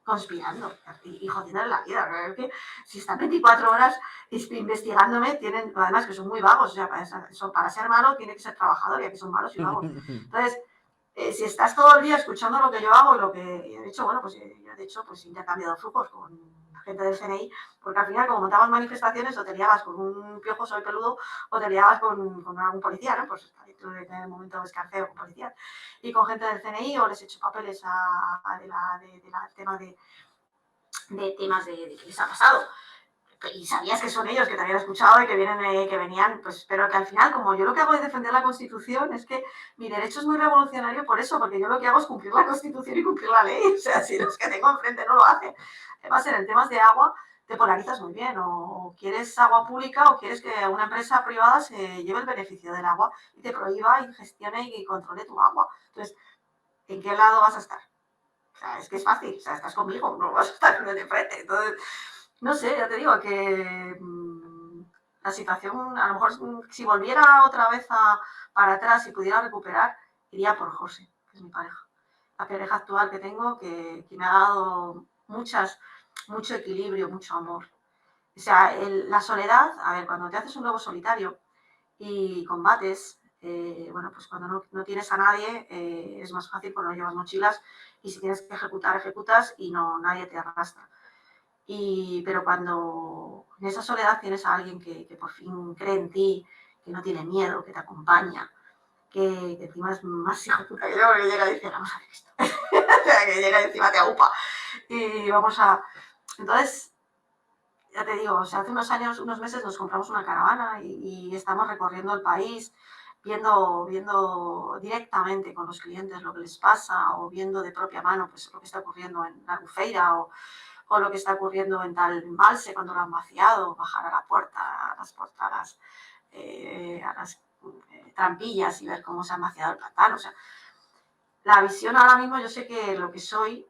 conspirando y jodiendo la vida. Es que si están 24 horas investigándome, tienen, además que son muy vagos, o sea, para ser malo tiene que ser trabajador, y aquí son malos y vagos. Entonces, si estás todo el día escuchando lo que yo hago y lo que de hecho, bueno, pues yo de hecho pues he intercambiado flujos con gente del CNI, porque al final como montabas manifestaciones o te liabas con un piojoso y peludo o te liabas con algún policía, ¿no? Pues está dentro de el momento de escarceo con policías y con gente del CNI o les he hecho papeles del tema de temas de que les ha pasado. y sabías que son ellos, que te habían escuchado y que venían, pues, pero que al final, como yo lo que hago es defender la Constitución, es que mi derecho es muy revolucionario por eso, porque yo lo que hago es cumplir la Constitución y cumplir la ley. O sea, si los que tengo enfrente no lo hacen. Además, en temas de agua te polarizas muy bien, o quieres agua pública o quieres que una empresa privada se lleve el beneficio del agua y te prohíba y gestione y controle tu agua. Entonces, ¿en qué lado vas a estar? O sea, es que es fácil, o sea, estás conmigo, no vas a estar de frente. Entonces, no sé, ya te digo que la situación, a lo mejor si volviera otra vez para atrás y pudiera recuperar, iría por José, que es mi pareja. La pareja actual que tengo, que me ha dado mucho equilibrio, mucho amor. O sea, la soledad, a ver, cuando te haces un lobo solitario y combates, bueno, pues cuando no tienes a nadie es más fácil cuando no llevas mochilas y si tienes que ejecutar, ejecutas y nadie te arrastra. Pero cuando en esa soledad tienes a alguien que por fin cree en ti, que no tiene miedo, que te acompaña, que encima es más hijo de puta que yo, que llega y dice, vamos a hacer esto. O sea, que llega y encima te agupa. Y vamos a... Entonces, ya te digo, o sea, hace unos meses nos compramos una caravana y estamos recorriendo el país, viendo directamente con los clientes lo que les pasa o viendo de propia mano pues, lo que está ocurriendo en la Albufeira o lo que está ocurriendo en tal embalse cuando lo han vaciado, bajar a la puerta, a las trampillas y ver cómo se han vaciado el pantano. O sea, la visión ahora mismo, yo sé que lo que soy,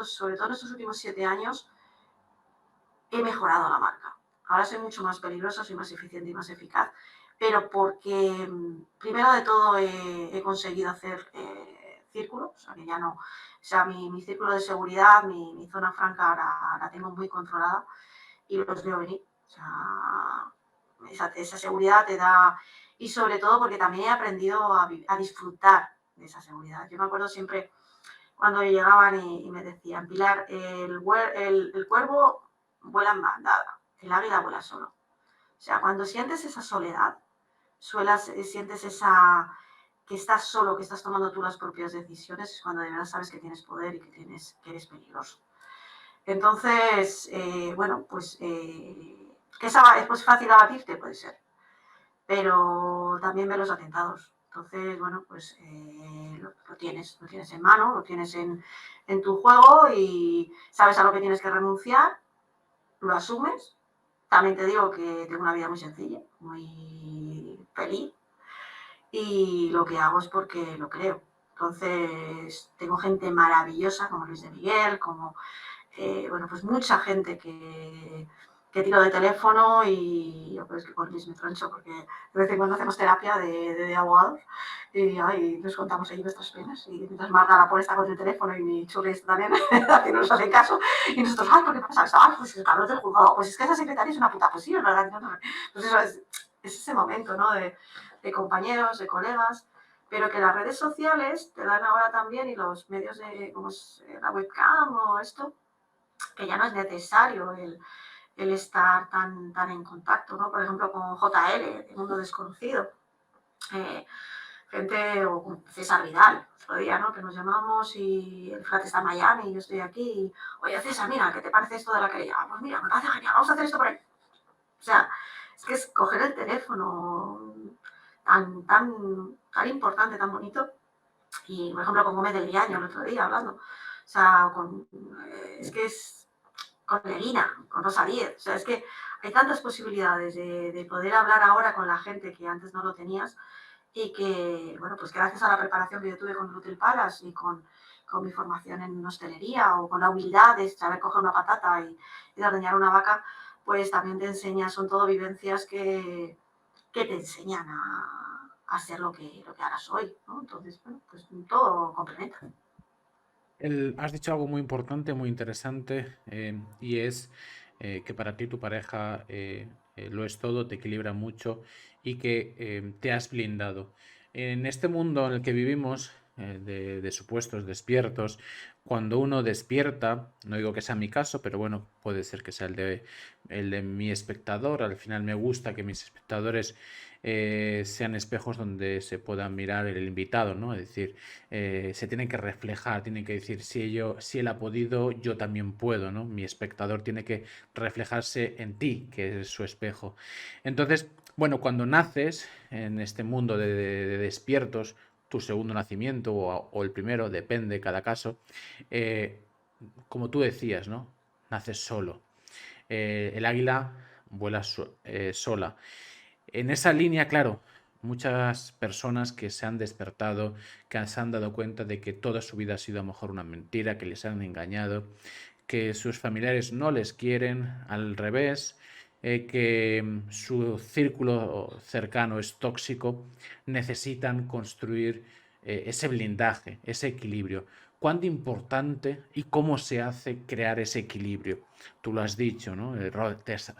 sobre todo en estos últimos 7 años, he mejorado la marca. Ahora soy mucho más peligrosa, soy más eficiente y más eficaz, pero porque primero de todo he conseguido hacer círculo, o sea que ya no, o sea, mi círculo de seguridad, mi zona franca ahora la tengo muy controlada y los veo venir. O sea, esa seguridad te da, y sobre todo porque también he aprendido a disfrutar de esa seguridad. Yo me acuerdo siempre cuando llegaban y me decían, Pilar, el cuervo vuela en bandada, el águila vuela solo. O sea, cuando sientes esa soledad, sientes que estás solo, que estás tomando tú las propias decisiones, es cuando de verdad sabes que tienes poder y que eres peligroso. Entonces, bueno, pues que es pues, fácil abatirte, puede ser, pero también ver los atentados. Entonces, bueno, pues lo tienes en mano, lo tienes en tu juego y sabes a lo que tienes que renunciar, lo asumes. También te digo que tengo una vida muy sencilla, muy feliz y lo que hago es porque lo creo. Entonces, tengo gente maravillosa como Luis de Miguel, como bueno, pues mucha gente que tiro de teléfono y yo creo que con Luis me troncho porque de vez en cuando hacemos terapia de abogados y nos contamos ahí nuestras penas y mientras Marga la pone está con el teléfono y mi churri está también que no nos hace caso y nosotros, ay, ¿por qué pasa eso? Ay, pues el cabrón del juzgado, pues es que esa secretaria es una puta, pues sí, es verdad, no. Pues eso es ese momento, ¿no? De compañeros, de colegas, pero que las redes sociales te dan ahora también y los medios como es la webcam o esto, que ya no es necesario el estar tan en contacto, ¿no? Por ejemplo, con JL, de Mundo Desconocido, gente, o con César Vidal, otro día, ¿no? Que nos llamamos y el flat está en Miami y yo estoy aquí y, oye, César, mira, ¿qué te parece esto de la querella? Pues mira, me parece genial, vamos a hacer esto por ahí. O sea, es que es coger el teléfono tan importante, tan bonito, y por ejemplo con Gómez del Viaño el otro día hablando, o sea, es que es con Leguina, con Rosa Díez, o sea, es que hay tantas posibilidades de poder hablar ahora con la gente que antes no lo tenías y que, bueno, pues gracias a la preparación que yo tuve con Rutil Palas y con mi formación en hostelería o con la humildad de saber coger una patata y de ordeñar una vaca, pues también te enseña, son todo vivencias que te enseñan a ser lo que ahora soy, ¿no? Entonces, bueno, pues todo complementa. Has dicho algo muy importante, muy interesante, y es que para ti tu pareja lo es todo, te equilibra mucho y que te has blindado. En este mundo en el que vivimos, de supuestos despiertos. Cuando uno despierta, no digo que sea mi caso, pero bueno, puede ser que sea el de mi espectador. Al final me gusta que mis espectadores sean espejos donde se pueda mirar el invitado, ¿no? Es decir, se tienen que reflejar, tienen que decir, si él ha podido, yo también puedo, ¿no? Mi espectador tiene que reflejarse en ti, que es su espejo. Entonces, bueno, cuando naces en este mundo de despiertos, tu segundo nacimiento o el primero, depende cada caso, eh, como tú decías, ¿no? Naces solo. El águila vuela sola. En esa línea, claro, muchas personas que se han despertado, que se han dado cuenta de que toda su vida ha sido a lo mejor una mentira, que les han engañado, que sus familiares no les quieren, al revés, que su círculo cercano es tóxico, necesitan construir ese blindaje, ese equilibrio. ¿Cuán importante y cómo se hace crear ese equilibrio? Tú lo has dicho, ¿no?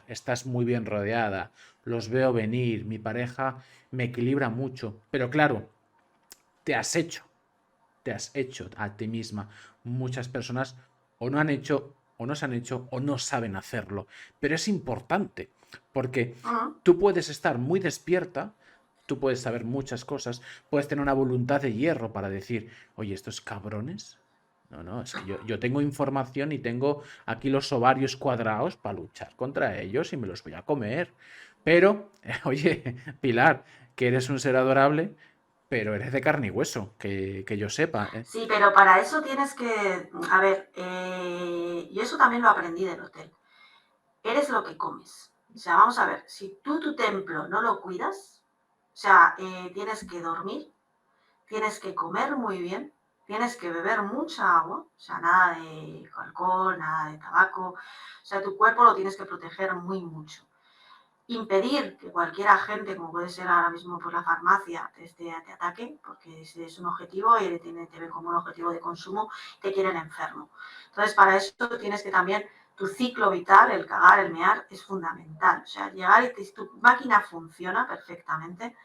Estás muy bien rodeada, los veo venir, mi pareja me equilibra mucho, pero claro, te has hecho, te has hecho a ti misma. Muchas personas o no han hecho, o no se han hecho, o no saben hacerlo. Pero es importante, porque Ujú. tú puedes estar muy despierta, tú puedes saber muchas cosas, puedes tener una voluntad de hierro para decir, oye, estos cabrones. No, no, es que yo tengo información y tengo aquí los ovarios cuadrados para luchar contra ellos y me los voy a comer. Pero, oye, Pilar, que eres un ser adorable, pero eres de carne y hueso, que yo sepa, ¿eh? Sí, pero para eso tienes que, a ver, yo eso también lo aprendí del hotel. Eres lo que comes. O sea, vamos a ver, si tú tu templo no lo cuidas, o sea, tienes que dormir, tienes que comer muy bien, tienes que beber mucha agua, o sea, nada de alcohol, nada de tabaco, o sea, tu cuerpo lo tienes que proteger muy mucho. Impedir que cualquier agente, como puede ser ahora mismo por la farmacia, te ataque, porque ese es un objetivo y te ven como un objetivo de consumo, te quieren enfermo. Entonces, para eso tienes que también, tu ciclo vital, el cagar, el mear, es fundamental. O sea, llegar y tu máquina funciona perfectamente,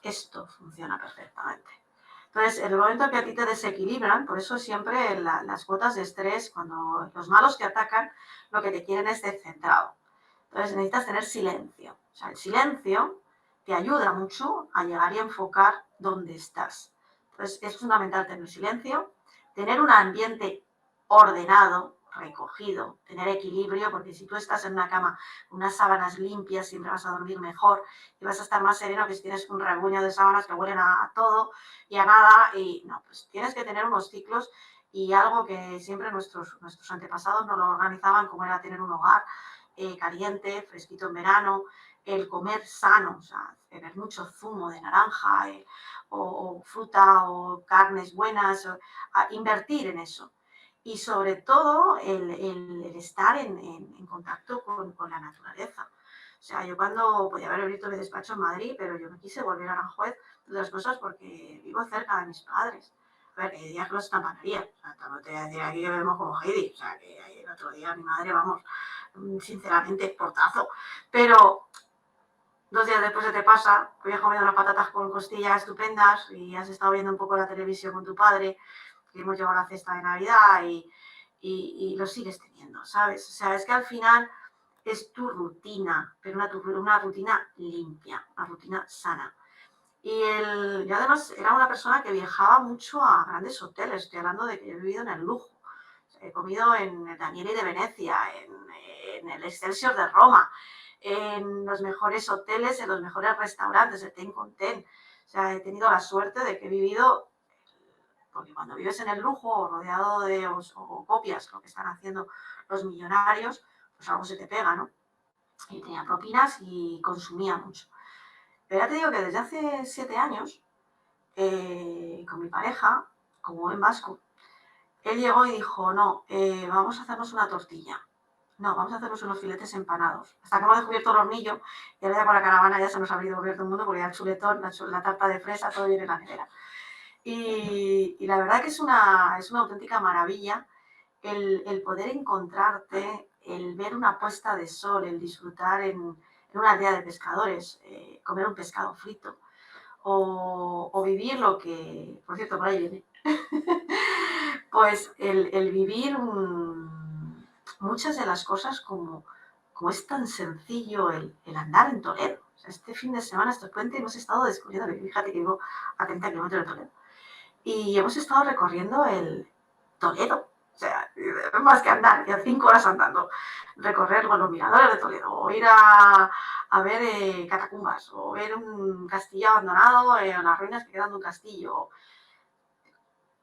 esto funciona perfectamente. Entonces, en el momento que a ti te desequilibran, por eso siempre las cuotas de estrés, cuando los malos te atacan, lo que te quieren es descentrado. Entonces necesitas tener silencio. O sea, el silencio te ayuda mucho a llegar y enfocar dónde estás. Entonces es fundamental tener silencio, tener un ambiente ordenado, recogido, tener equilibrio, porque si tú estás en una cama con unas sábanas limpias, siempre vas a dormir mejor y vas a estar más sereno que si tienes un rebuño de sábanas que huelen a todo y a nada. Y no, pues tienes que tener unos ciclos y algo que siempre nuestros antepasados nos lo organizaban, como era tener un hogar caliente, fresquito en verano, el comer sano, o sea, beber mucho zumo de naranja o fruta o carnes buenas, invertir en eso. Y sobre todo el estar en contacto con la naturaleza. O sea, yo cuando podía haber abierto mi despacho en Madrid, pero yo me quise volver a Aranjuez, de las cosas porque vivo cerca de mis padres. A ver, que día que los estampanaría. O sea, no te voy a decir aquí que vemos como Heidi. O sea, que el otro día mi madre, vamos, sinceramente, portazo. Pero 2 días después se te pasa, que has comido unas patatas con costillas estupendas y has estado viendo un poco la televisión con tu padre, que hemos llevado la cesta de Navidad y lo sigues teniendo, ¿sabes? O sea, es que al final es tu rutina, pero una rutina limpia, una rutina sana. Yo además era una persona que viajaba mucho a grandes hoteles, estoy hablando de que he vivido en el lujo. He comido en el Danieli de Venecia, en el Excelsior de Roma, en los mejores hoteles, en los mejores restaurantes, el Ten con Ten. O sea, he tenido la suerte de que he vivido, porque cuando vives en el lujo o rodeado de o copias lo que están haciendo los millonarios, pues algo se te pega, ¿no? Y tenía propinas y consumía mucho. Pero ya te digo que desde hace 7 años, con mi pareja, como buen vasco, él llegó y dijo, no, vamos a hacernos una tortilla. No, vamos a hacernos unos filetes empanados. Hasta que hemos descubierto el hornillo y ahora ya con la caravana ya se nos ha abrido abierto el mundo porque ya el chuletón, la tarta de fresa, todo viene en la nevera. Y la verdad que es una auténtica maravilla el poder encontrarte, el ver una puesta de sol, el disfrutar en una aldea de pescadores, comer un pescado frito o vivir lo que, por cierto, por ahí viene, pues el vivir muchas de las cosas como es tan sencillo el andar en Toledo. O sea, este fin de semana, este puente, hemos estado descubriendo, fíjate que vivo a 30 kilómetros de Toledo, y hemos estado recorriendo el Toledo. O sea, más que andar, ya 5 horas andando, recorrer los miradores de Toledo, o ir a ver catacumbas, o ver un castillo abandonado, las ruinas que quedan de un castillo.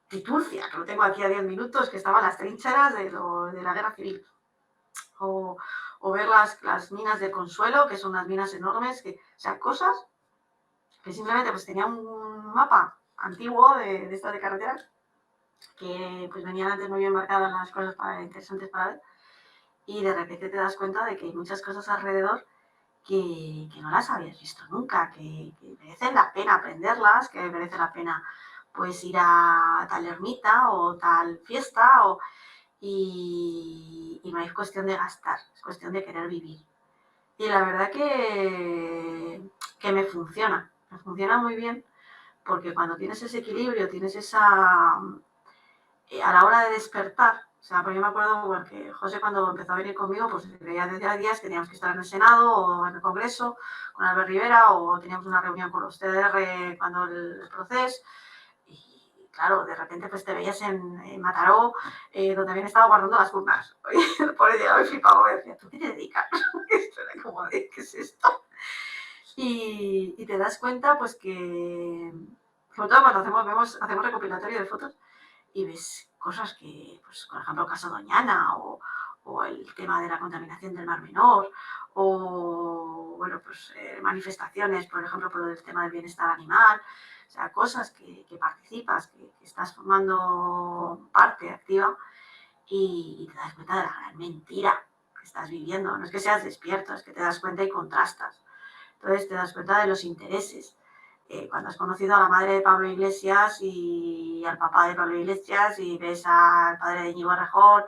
Titurcia, que lo tengo aquí a 10 minutos, que estaban las trincheras de la guerra civil. O ver las minas de Consuelo, que son unas minas enormes, o sea, cosas que simplemente pues tenía un mapa antiguo de esto de carretera, que pues venían antes muy bien marcadas las cosas interesantes para ver, y de repente te das cuenta de que hay muchas cosas alrededor que no las habías visto nunca, que merecen la pena aprenderlas, que merece la pena pues ir a tal ermita o tal fiesta, y no es cuestión de gastar, es cuestión de querer vivir. Y la verdad que me funciona muy bien, porque cuando tienes ese equilibrio, tienes esa... a la hora de despertar, o sea, pues yo me acuerdo porque José cuando empezó a venir conmigo, pues veía desde días teníamos que estar en el Senado o en el Congreso con Albert Rivera, o teníamos una reunión con los TDR cuando el proceso, y claro, de repente pues te veías en Mataró, donde habían estado guardando las urnas. Por eso yo flipaba y decía, ¿tú qué te dedicas? Esto era como de, ¿qué es esto? Y te das cuenta pues que, sobre todo cuando hacemos recopilatorio de fotos, y ves cosas que, pues, por ejemplo, el caso Doñana, o el tema de la contaminación del Mar Menor, o bueno, pues manifestaciones, por ejemplo, por el tema del bienestar animal, o sea, cosas que participas, que estás formando parte activa, y te das cuenta de la gran mentira que estás viviendo. No es que seas despierto, es que te das cuenta y contrastas. Entonces te das cuenta de los intereses. Cuando has conocido a la madre de Pablo Iglesias y al papá de Pablo Iglesias, y ves al padre de Íñigo Errejón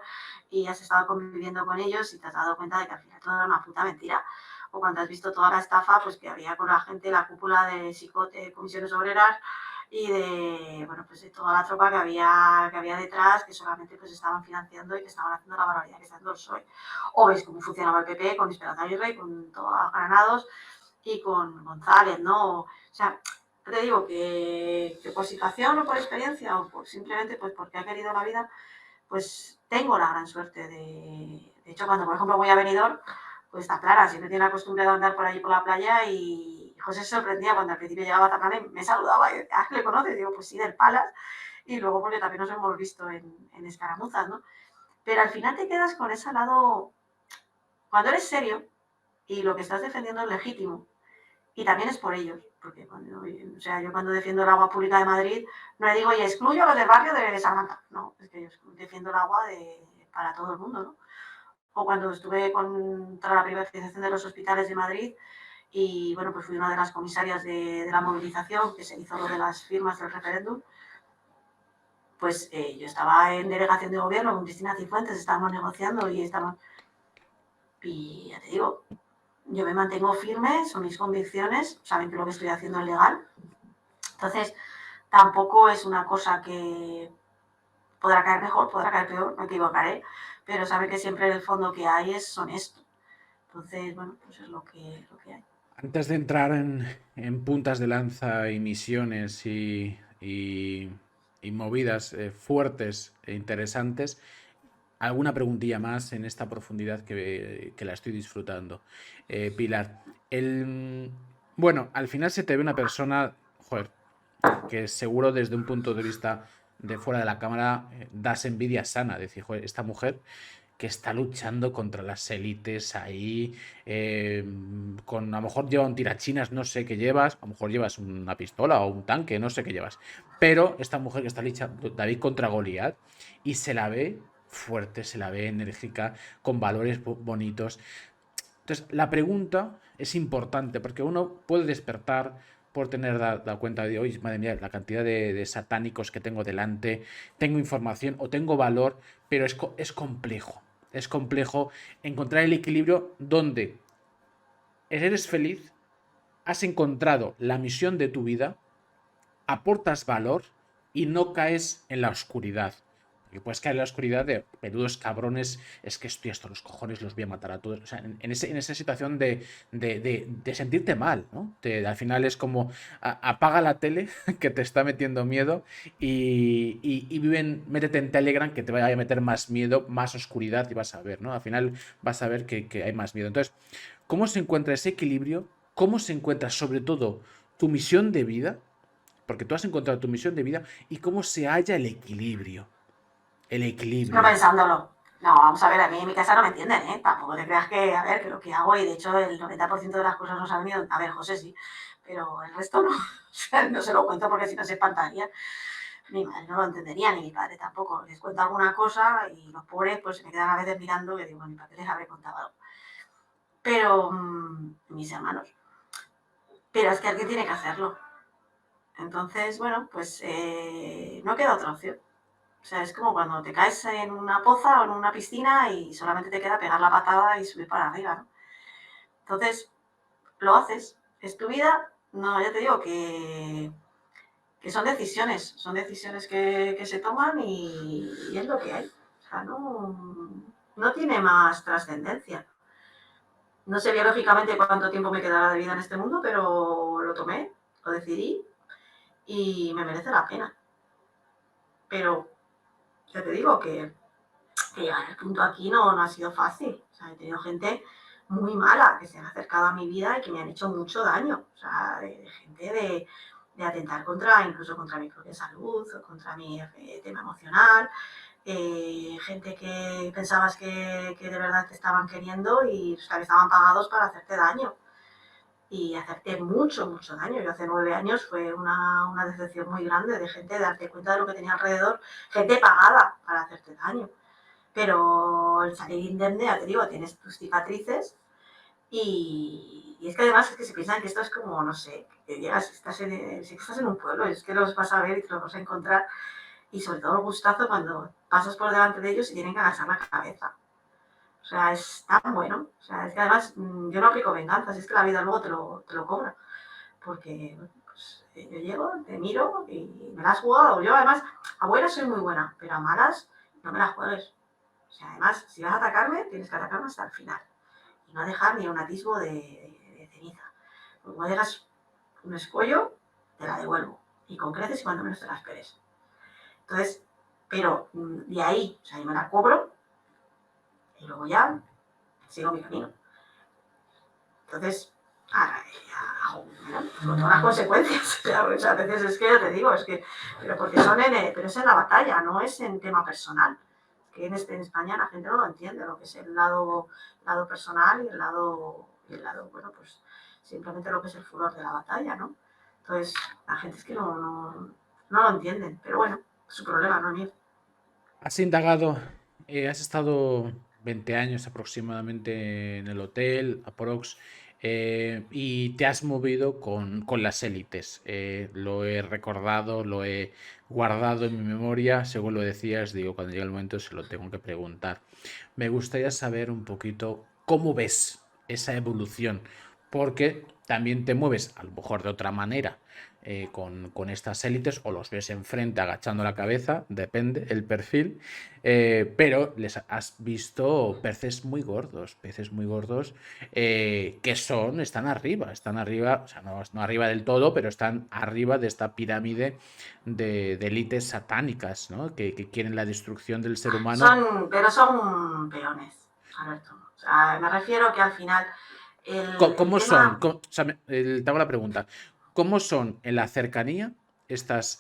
y has estado conviviendo con ellos, y te has dado cuenta de que al final todo era una puta mentira. O cuando has visto toda la estafa pues que había con la gente, la cúpula de Sicote, Comisiones Obreras, y de, bueno, pues de toda la tropa que había detrás, que solamente pues estaban financiando y que estaban haciendo la barbaridad que está haciendo el PSOE. O ves cómo funcionaba el PP con Esperanza Aguirre, con todos Granados y con González, ¿no? O sea, te digo que por situación o por experiencia, o por simplemente pues porque ha querido la vida, pues tengo la gran suerte de hecho, cuando por ejemplo voy a Benidorm, pues está Clara, siempre tiene la costumbre de andar por allí por la playa, y José se sorprendía cuando al principio llegaba a Zaplana y me saludaba y decía, ah, ¿le conoces? Digo, pues sí, del Palas, y luego porque también nos hemos visto en escaramuzas, ¿no? Pero al final te quedas con ese lado, cuando eres serio y lo que estás defendiendo es legítimo, y también es por ellos, porque o sea, yo cuando defiendo el agua pública de Madrid, no le digo, y excluyo a los del barrio de Salamanca, no, es que yo defiendo el agua para todo el mundo, ¿no? O cuando estuve contra la privatización de los hospitales de Madrid, y bueno, pues fui una de las comisarias de la movilización que se hizo lo de las firmas del referéndum, pues yo estaba en delegación de gobierno con Cristina Cifuentes, estábamos negociando y ya te digo, yo me mantengo firme, son mis convicciones, saben que lo que estoy haciendo es legal. Entonces, tampoco es una cosa que podrá caer mejor, podrá caer peor, me equivocaré, pero saben que siempre en el fondo que hay es honesto. Entonces, bueno, pues es lo que hay. Antes de entrar en puntas de lanza y misiones y movidas fuertes e interesantes, alguna preguntilla más en esta profundidad que la estoy disfrutando. Pilar, bueno, al final se te ve una persona, joder, que seguro desde un punto de vista de fuera de la cámara das envidia sana, decir, joder, esta mujer que está luchando contra las élites ahí, con a lo mejor lleva un tirachinas, no sé qué llevas, a lo mejor llevas una pistola o un tanque, no sé qué llevas, pero esta mujer que está luchando David contra Goliat, y se la ve fuerte, se la ve enérgica, con valores bonitos. Entonces, la pregunta es importante porque uno puede despertar por tener dado cuenta de hoy, madre mía, la cantidad de satánicos que tengo delante, tengo información o tengo valor, pero es complejo. Es complejo encontrar el equilibrio donde eres feliz, has encontrado la misión de tu vida, aportas valor y no caes en la oscuridad. Porque puedes caer en la oscuridad de peludos cabrones, es que estoy hasta los cojones, los voy a matar a todos. O sea, en esa situación de sentirte mal, ¿no? Al final es como apaga la tele que te está metiendo miedo métete en Telegram que te vaya a meter más miedo, más oscuridad y vas a ver, ¿no? Al final vas a ver que hay más miedo. Entonces, ¿cómo se encuentra ese equilibrio? ¿Cómo se encuentra sobre todo tu misión de vida? Porque tú has encontrado tu misión de vida y cómo se halla el equilibrio. El No equilibrio. pensándolo. No, vamos a ver, a mí en mi casa no me entienden, ¿eh? Tampoco te creas que, a ver, que lo que hago, y de hecho el 90% de las cosas no saben ni dónde. A ver, José sí, pero el resto no. O sea, no se lo cuento porque si no se espantaría. Mi madre no lo entendería, ni mi padre tampoco. Les cuento alguna cosa y los pobres pues se me quedan a veces mirando que digo, bueno, ¿para qué les habré contado algo? Pero mis hermanos. Pero es que alguien tiene que hacerlo. Entonces, bueno, pues no queda otra opción. O sea, es como cuando te caes en una poza o en una piscina y solamente te queda pegar la patada y subir para arriba, ¿no? Entonces, lo haces. Es tu vida. No, ya te digo que son decisiones que se toman y es lo que hay. O sea, no tiene más trascendencia. No sé biológicamente cuánto tiempo me quedará de vida en este mundo, pero lo tomé, lo decidí y me merece la pena. Pero ya te digo que llegar al punto aquí no ha sido fácil. O sea, he tenido gente muy mala que se han acercado a mi vida y que me han hecho mucho daño. O sea, de gente de atentar incluso contra mi propia salud o contra mi tema emocional. Gente que pensabas que de verdad te estaban queriendo y o sea, que estaban pagados para hacerte daño. Y hacerte mucho, mucho daño. Yo hace 9 años fue una decepción muy grande de gente, de darte cuenta de lo que tenía alrededor, gente pagada para hacerte daño. Pero el salir indemne, ya te digo, tienes tus cicatrices y es que además es que se piensan que esto es como, no sé, que llegas, estás en un pueblo, es que los vas a ver y te los vas a encontrar y sobre todo el gustazo cuando pasas por delante de ellos y tienen que agachar la cabeza. O sea, es tan bueno. O sea, es que además yo no aplico venganzas, es que la vida luego te lo cobra. Porque pues, yo llego, te miro y me la has jugado. Yo además, a buenas soy muy buena, pero a malas no me las juegues. O sea, además, si vas a atacarme, tienes que atacarme hasta el final. Y no dejar ni un atisbo de ceniza. Porque cuando dejas un escollo, te la devuelvo. Y con creces y cuando menos te la esperes. Entonces, pero de ahí, o sea, yo me la cobro y luego ya sigo mi camino. Entonces, bueno, con todas las consecuencias. O sea, a veces es que ya te digo, es que, pero porque pero es en la batalla, no es en tema personal. Que en España la gente no lo entiende, lo que es el lado personal y bueno, pues simplemente lo que es el furor de la batalla, ¿no? Entonces, la gente es que no lo entienden, pero bueno, es su problema, no es mío. Has indagado, has estado 20 años aproximadamente en el hotel, aprox, y te has movido con las élites. Lo he recordado, lo he guardado en mi memoria, según lo decías, digo, cuando llegue el momento se lo tengo que preguntar. Me gustaría saber un poquito cómo ves esa evolución, porque también te mueves a lo mejor de otra manera con estas élites o los ves enfrente agachando la cabeza, depende el perfil, pero les has visto peces muy gordos que están arriba, o sea, no arriba del todo, pero están arriba de esta pirámide de élites satánicas, ¿no? Que quieren la destrucción del ser humano. Pero son peones, Alberto. O sea, me refiero que al final el ¿Cómo son? tema. O sea, te hago la pregunta. ¿Cómo son en la cercanía estas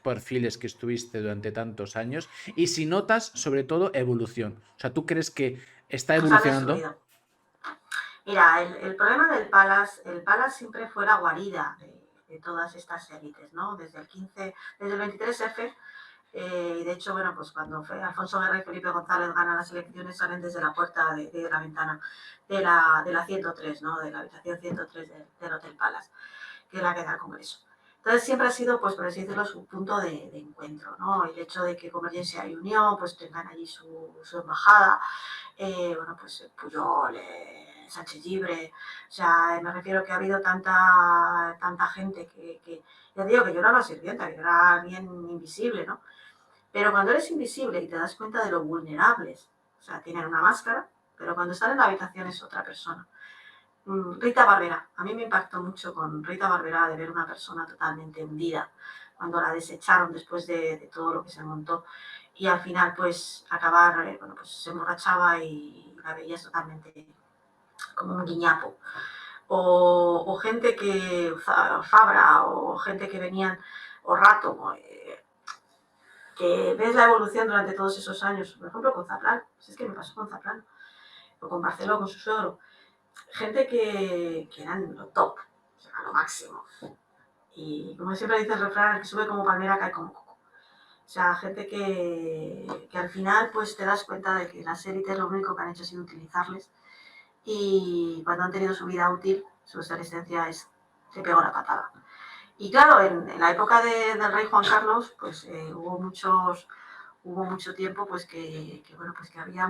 perfiles que estuviste durante tantos años? Y si notas, sobre todo, evolución. O sea, ¿tú crees que está Nos han evolucionando? destruido. Mira, el problema el Palace siempre fue la guarida de todas estas élites, ¿no? Desde el 23F, y de hecho, bueno, pues cuando Alfonso Guerra y Felipe González ganan las elecciones, salen desde la puerta de la ventana de la 103, ¿no? De la habitación 103 del Hotel Palace, que es la que da el Congreso. Entonces siempre ha sido, pues por así decirlo, su punto de encuentro, ¿no? El hecho de que Convergencia y Unión pues tengan allí su embajada, bueno, pues Puyol, Sánchez Llibre, o sea, me refiero que ha habido tanta gente que ya digo que yo era la sirvienta, que yo era alguien invisible, ¿no? Pero cuando eres invisible y te das cuenta de lo vulnerables, o sea, tienen una máscara, pero cuando están en la habitación es otra persona. Rita Barberá, a mí me impactó mucho con Rita Barberá de ver una persona totalmente hundida cuando la desecharon después de todo lo que se montó y al final pues acabar, bueno, pues se emborrachaba y la veías totalmente como un guiñapo. O gente que, Fabra, o gente que venían, o Rato, que ves la evolución durante todos esos años, por ejemplo con Zaplan, pues es que me pasó con Zaplan, o con Barceló, con su suegro, gente que eran lo top, o sea, lo máximo. Y como siempre dice el refrán, el que sube como palmera cae como coco. O sea, gente que al final pues te das cuenta de que las élites lo único que han hecho ha sido utilizarles y cuando han tenido su vida útil, su existencia se pegó la patada. Y claro, en la época del rey Juan Carlos, pues hubo mucho tiempo pues bueno, pues que había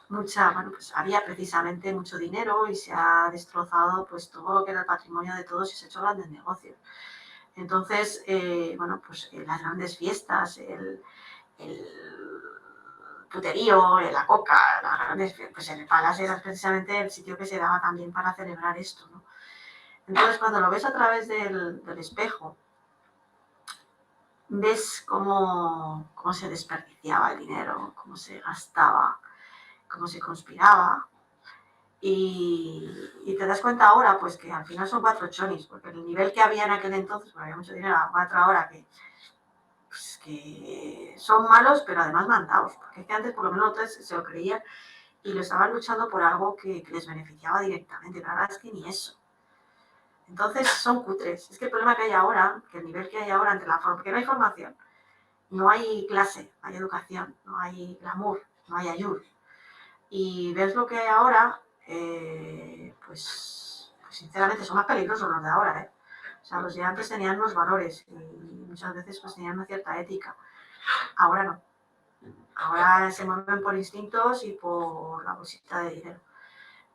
bueno, pues había precisamente mucho dinero y se ha destrozado pues todo lo que era el patrimonio de todos y se ha hecho grandes negocios. Entonces, bueno, pues las grandes fiestas, el puterío, la coca, las grandes fiestas, pues el Palace era precisamente el sitio que se daba también para celebrar esto, ¿no? Entonces, cuando lo ves a través del espejo, ves cómo se desperdiciaba el dinero, cómo se gastaba, cómo se conspiraba. Y te das cuenta ahora, pues que al final son 4 chonis, porque el nivel que había en aquel entonces, porque había mucho dinero, a 4 ahora que son malos, pero además mandados, porque es que antes por lo menos se lo creían y lo estaban luchando por algo que les beneficiaba directamente, pero ahora es que ni eso. Entonces son cutres. Es que el problema que hay ahora, que el nivel que hay ahora entre la forma, porque no hay formación, no hay clase, no hay educación, no hay glamour, no hay ayuda. Y ves lo que hay ahora, pues sinceramente son más peligrosos los de ahora, ¿eh? O sea, los de antes tenían unos valores y muchas veces pues tenían una cierta ética. Ahora no. Ahora se mueven por instintos y por la bolsita de dinero.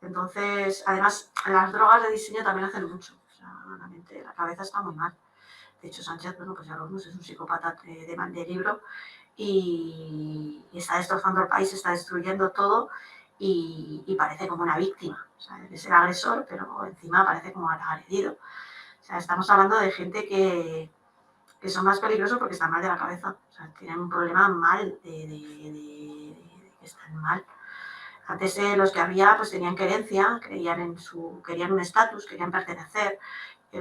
Entonces, además, las drogas de diseño también hacen mucho. O sea, la cabeza está muy mal. De hecho, Sánchez, bueno, pues ya lo vemos, es un psicópata de libro y está destrozando el país, está destruyendo todo y parece como una víctima. O sea, es el agresor, pero encima parece como agredido. O sea, estamos hablando de gente que son más peligrosos porque están mal de la cabeza. O sea, tienen un problema mal de que están mal. Antes los que había pues tenían querencia, querían un estatus, querían pertenecer,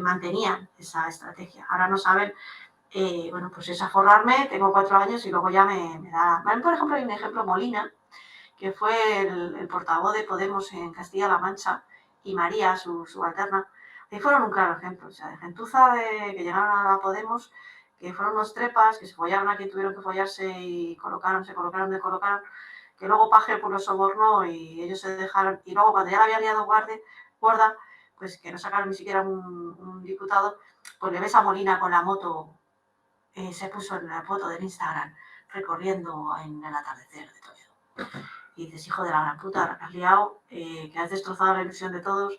mantenían esa estrategia. Ahora no saben, bueno, pues es aforrarme, tengo 4 años y luego ya me da... Por ejemplo, hay un ejemplo, Molina, que fue el portavoz de Podemos en Castilla-La Mancha, y María, su subalterna, y fueron un claro ejemplo, o sea, de gentuza que llegaron a Podemos, que fueron unos trepas, que se follaron a quien tuvieron que follarse y se colocaron, que luego Paje pues los sobornó y ellos se dejaron, y luego cuando ya la había liado guarda, pues que no sacaron ni siquiera un diputado, pues le ves a Molina con la moto, se puso en la foto del Instagram, recorriendo en el atardecer de Toledo. Y dices, hijo de la gran puta, la que has liado, que has destrozado la ilusión de todos,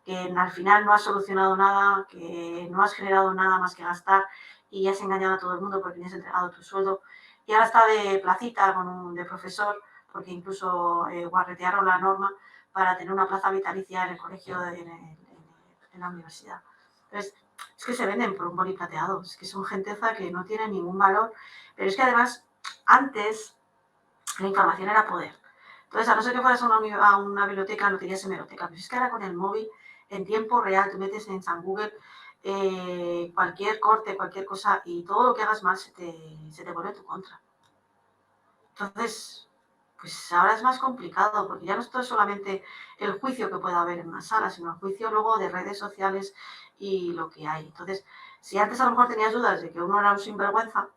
que al final no has solucionado nada, que no has generado nada más que gastar y has engañado a todo el mundo porque ni has entregado tu sueldo. Y ahora está de placita de profesor, porque incluso guarretearon la norma para tener una plaza vitalicia en el colegio, en la universidad. Entonces, es que se venden por un boli plateado, es que son genteza que no tiene ningún valor, pero es que además, antes, la información era poder. Entonces, a no ser que fueras a una biblioteca, no tenías hemeroteca. Pero es que ahora con el móvil, en tiempo real, tú metes en San Google cualquier corte, cualquier cosa, y todo lo que hagas mal se te pone en tu contra. Entonces, pues ahora es más complicado, porque ya no es solamente el juicio que pueda haber en una sala, sino el juicio luego de redes sociales y lo que hay. Entonces, si antes a lo mejor tenías dudas de que uno era un sinvergüenza,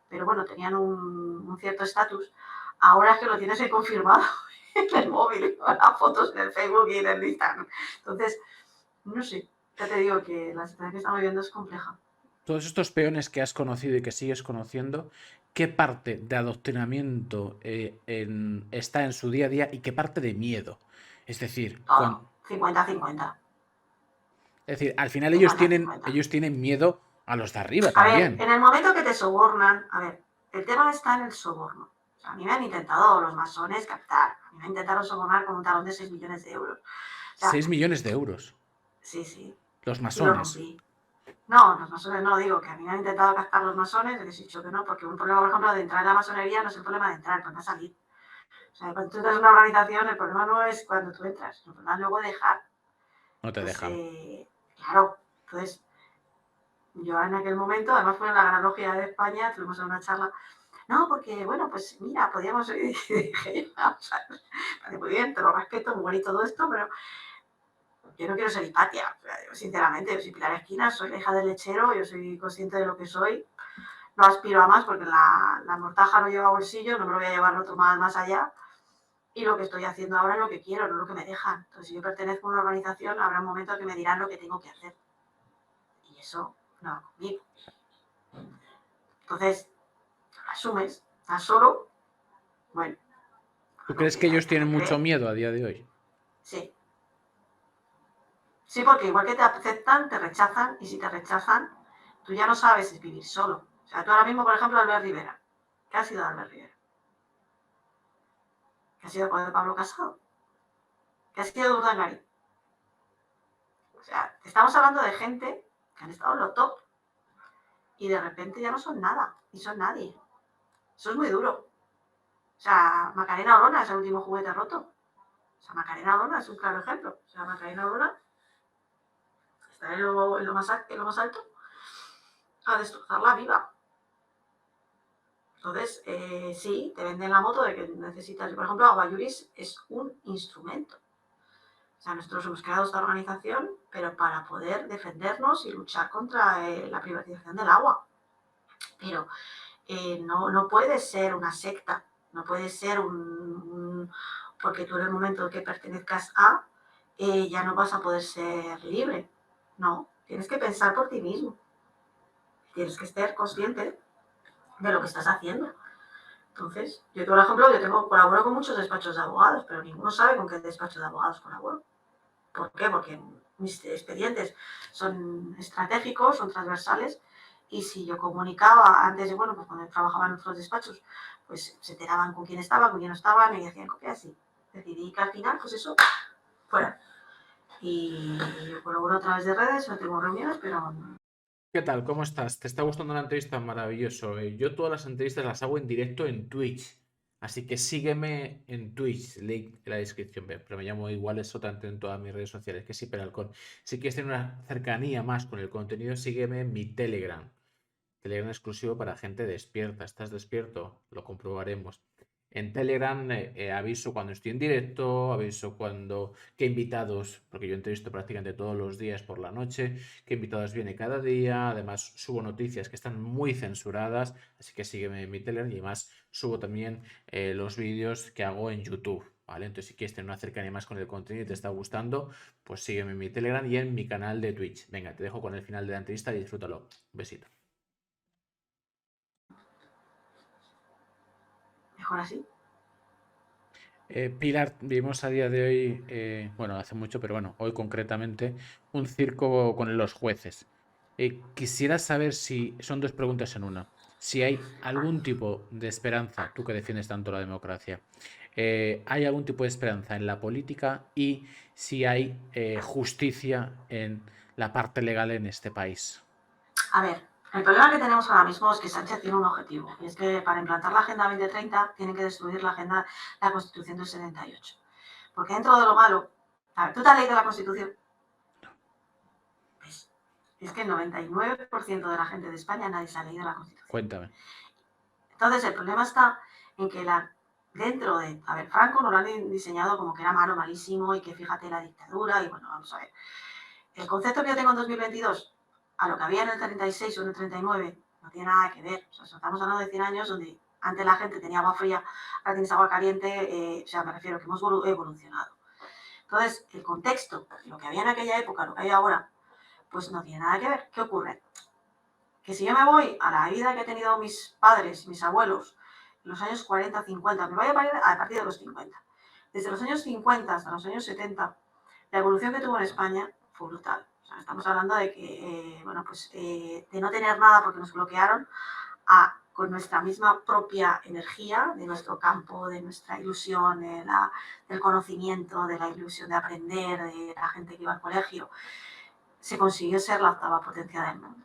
pero bueno, tenían un cierto estatus, ahora es que lo tienes que confirmado en el móvil, con las fotos en el Facebook y en el Instagram. Entonces, no sé, ya te digo que la situación que estamos viviendo es compleja. Todos estos peones que has conocido y que sigues conociendo, ¿qué parte de adoctrinamiento está en su día a día y qué parte de miedo? Es decir, Todo. 50-50. es decir, al final 50-50. ellos tienen miedo a los de arriba A ver, también. en el momento que te sobornan, a ver, el tema está en el soborno. O sea, a mí me han intentado los masones captar. A mí me intentaron sobornar con un talón de 6 millones de euros. O sea, 6 millones de euros. sí, sí. Los Y lo masones. rompí. No, los masones no, digo que a mí me han intentado captar los masones, les he dicho que no, porque un problema, por ejemplo, de entrar en la masonería no es el problema de entrar, el problema es salir. O sea, cuando tú entras en una organización, el problema no es cuando tú entras, el problema es luego dejar. No te Entonces, dejan. claro, entonces yo en aquel momento, además fue en la Gran Logia de España, tuvimos una charla. No, porque, bueno, pues mira, podíamos. Y dije, vamos a ver, vale, muy bien, te lo respeto, muy bonito todo esto, pero yo no quiero ser Hipatia. O sea, yo, sinceramente, yo soy Pilar Esquina, soy la hija del lechero, yo soy consciente de lo que soy. No aspiro a más porque la mortaja no lleva bolsillo, no me lo voy a llevar otro más allá. Y lo que estoy haciendo ahora es lo que quiero, no lo que me dejan. Entonces, si yo pertenezco a una organización, habrá un momento que me dirán lo que tengo que hacer. Y eso no va conmigo. Entonces, asumes, estás solo, bueno. ¿Tú Lo crees que que ellos hay que tienen mucho creer, miedo a día de hoy? sí. Sí, porque igual que te aceptan, te rechazan, y si te rechazan, tú ya no sabes vivir solo. O sea, tú ahora mismo, por ejemplo, Albert Rivera. ¿Qué ha sido Albert Rivera? ¿Qué ha sido con el Pablo Casado? ¿Qué ha sido Urdangarín? O sea, estamos hablando de gente que han estado en lo top y de repente ya no son nada, ni son nadie. Eso es muy duro. O sea, Macarena Olona es el último juguete roto. O sea, Macarena Olona es un claro ejemplo. O sea, Macarena Olona está en lo más alto a destrozarla viva. Entonces, sí, te venden la moto de que necesitas. Por ejemplo, Aguayuris es un instrumento. O sea, nosotros hemos creado esta organización, pero para poder defendernos y luchar contra la privatización del agua. Pero no puede ser una secta, no puede ser porque tú en el momento que pertenezcas a, ya no vas a poder ser libre. No, tienes que pensar por ti mismo. Tienes que ser consciente de lo que estás haciendo. Entonces, yo, por ejemplo, colaboro con muchos despachos de abogados, pero ninguno sabe con qué despacho de abogados colaboro. ¿Por qué? Porque mis expedientes son estratégicos, son transversales, y si yo comunicaba antes de, bueno, pues cuando trabajaba en otros despachos, pues se enteraban con quién estaba, con quién no estaba, me hacían copias y decidí que al final, pues eso, fuera. Y yo colaboro a través de redes, no tengo reuniones, pero ¿Qué tal? ¿Cómo estás? ¿Te está gustando la entrevista? Maravilloso. Yo todas las entrevistas las hago en directo en Twitch. Así que sígueme en Twitch, link en la descripción. Pero me llamo igual eso tanto en todas mis redes sociales, que es Hiperalcón. Si quieres tener una cercanía más con el contenido, sígueme en mi Telegram. Telegram exclusivo para gente despierta. ¿Estás despierto? Lo comprobaremos. En Telegram aviso cuando estoy en directo, aviso cuando qué invitados, porque yo entrevisto prácticamente todos los días por la noche, qué invitados viene cada día. Además subo noticias que están muy censuradas, así que sígueme en mi Telegram y además subo también los vídeos que hago en YouTube. ¿Vale? Entonces, si quieres tener una cercanía más con el contenido y te está gustando, pues sígueme en mi Telegram y en mi canal de Twitch. Venga, te dejo con el final de la entrevista y disfrútalo. Un besito. mejor así. Pilar, vimos a día de hoy, bueno, hace mucho, pero bueno, hoy concretamente, un circo con los jueces. Quisiera saber si, son dos preguntas en una, si hay algún tipo de esperanza, tú que defiendes tanto la democracia, hay algún tipo de esperanza en la política y si hay justicia en la parte legal en este país. A ver, el problema que tenemos ahora mismo es que Sánchez tiene un objetivo, y es que para implantar la Agenda 2030 tienen que destruir la Constitución del 78. Porque dentro de lo malo, a ver, ¿tú te has leído la Constitución? ¿Ves? Es que el 99% de la gente de España nadie se ha leído la Constitución. Cuéntame. Entonces, el problema está en que dentro de, a ver, Franco nos lo han diseñado como que era malo, malísimo, y que fíjate la dictadura, y bueno, vamos a ver. El concepto que yo tengo en 2022 a lo que había en el 36 o en el 39 no tiene nada que ver. O sea, estamos hablando de 100 años donde antes la gente tenía agua fría, ahora tienes agua caliente, o sea, me refiero que hemos evolucionado. Entonces, el contexto, lo que había en aquella época, lo que hay ahora, pues no tiene nada que ver. ¿Qué ocurre? Que si yo me voy a la vida que han tenido mis padres, mis abuelos, en los años 40, 50, me voy a partir de los 50. desde los años 50 hasta los años 70, la evolución que tuvo en España fue brutal. O sea, estamos hablando de que, de no tener nada porque nos bloquearon, con nuestra misma propia energía, de nuestro campo, de nuestra ilusión, del conocimiento, de la ilusión de aprender, de la gente que iba al colegio, se consiguió ser la octava potencia del mundo.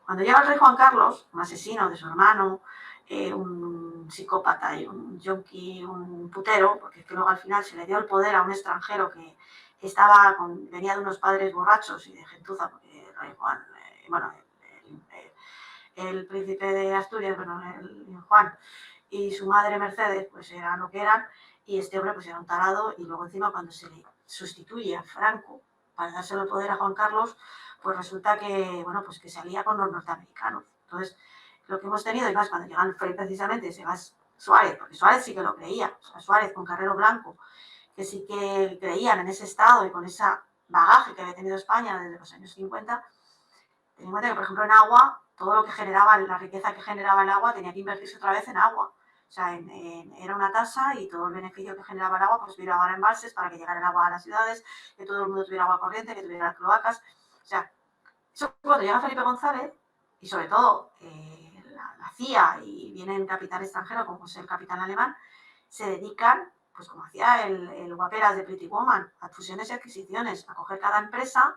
Cuando llega el rey Juan Carlos, un asesino de su hermano, un psicópata y un yonki, un putero, porque es que luego al final se le dio el poder a un extranjero que venía de unos padres borrachos y de gentuza, porque el rey Juan, el príncipe de Asturias, el Juan, y su madre Mercedes, pues eran lo que eran, y este hombre pues era un tarado, y luego encima cuando se le sustituye a Franco para dárselo el poder a Juan Carlos, pues resulta que, pues que se alía con los norteamericanos. Entonces, lo que hemos tenido, y más cuando llegan precisamente, se va Suárez, porque Suárez sí que lo creía, o sea, Suárez con Carrero Blanco, que sí que creían en ese Estado y con ese bagaje que había tenido España desde los años 50, ten en cuenta que, por ejemplo, en agua, todo lo que generaba, la riqueza que generaba el agua tenía que invertirse otra vez en agua. O sea, era una tasa y todo el beneficio que generaba el agua, pues tuviera ahora embalses para que llegara el agua a las ciudades, que todo el mundo tuviera agua corriente, que tuviera cloacas. O sea, eso cuando llega Felipe González, y sobre todo la CIA y viene un capital extranjero como es el capital alemán, se dedican, pues como hacía el Guaperas de Pretty Woman, a fusiones y adquisiciones, a coger cada empresa,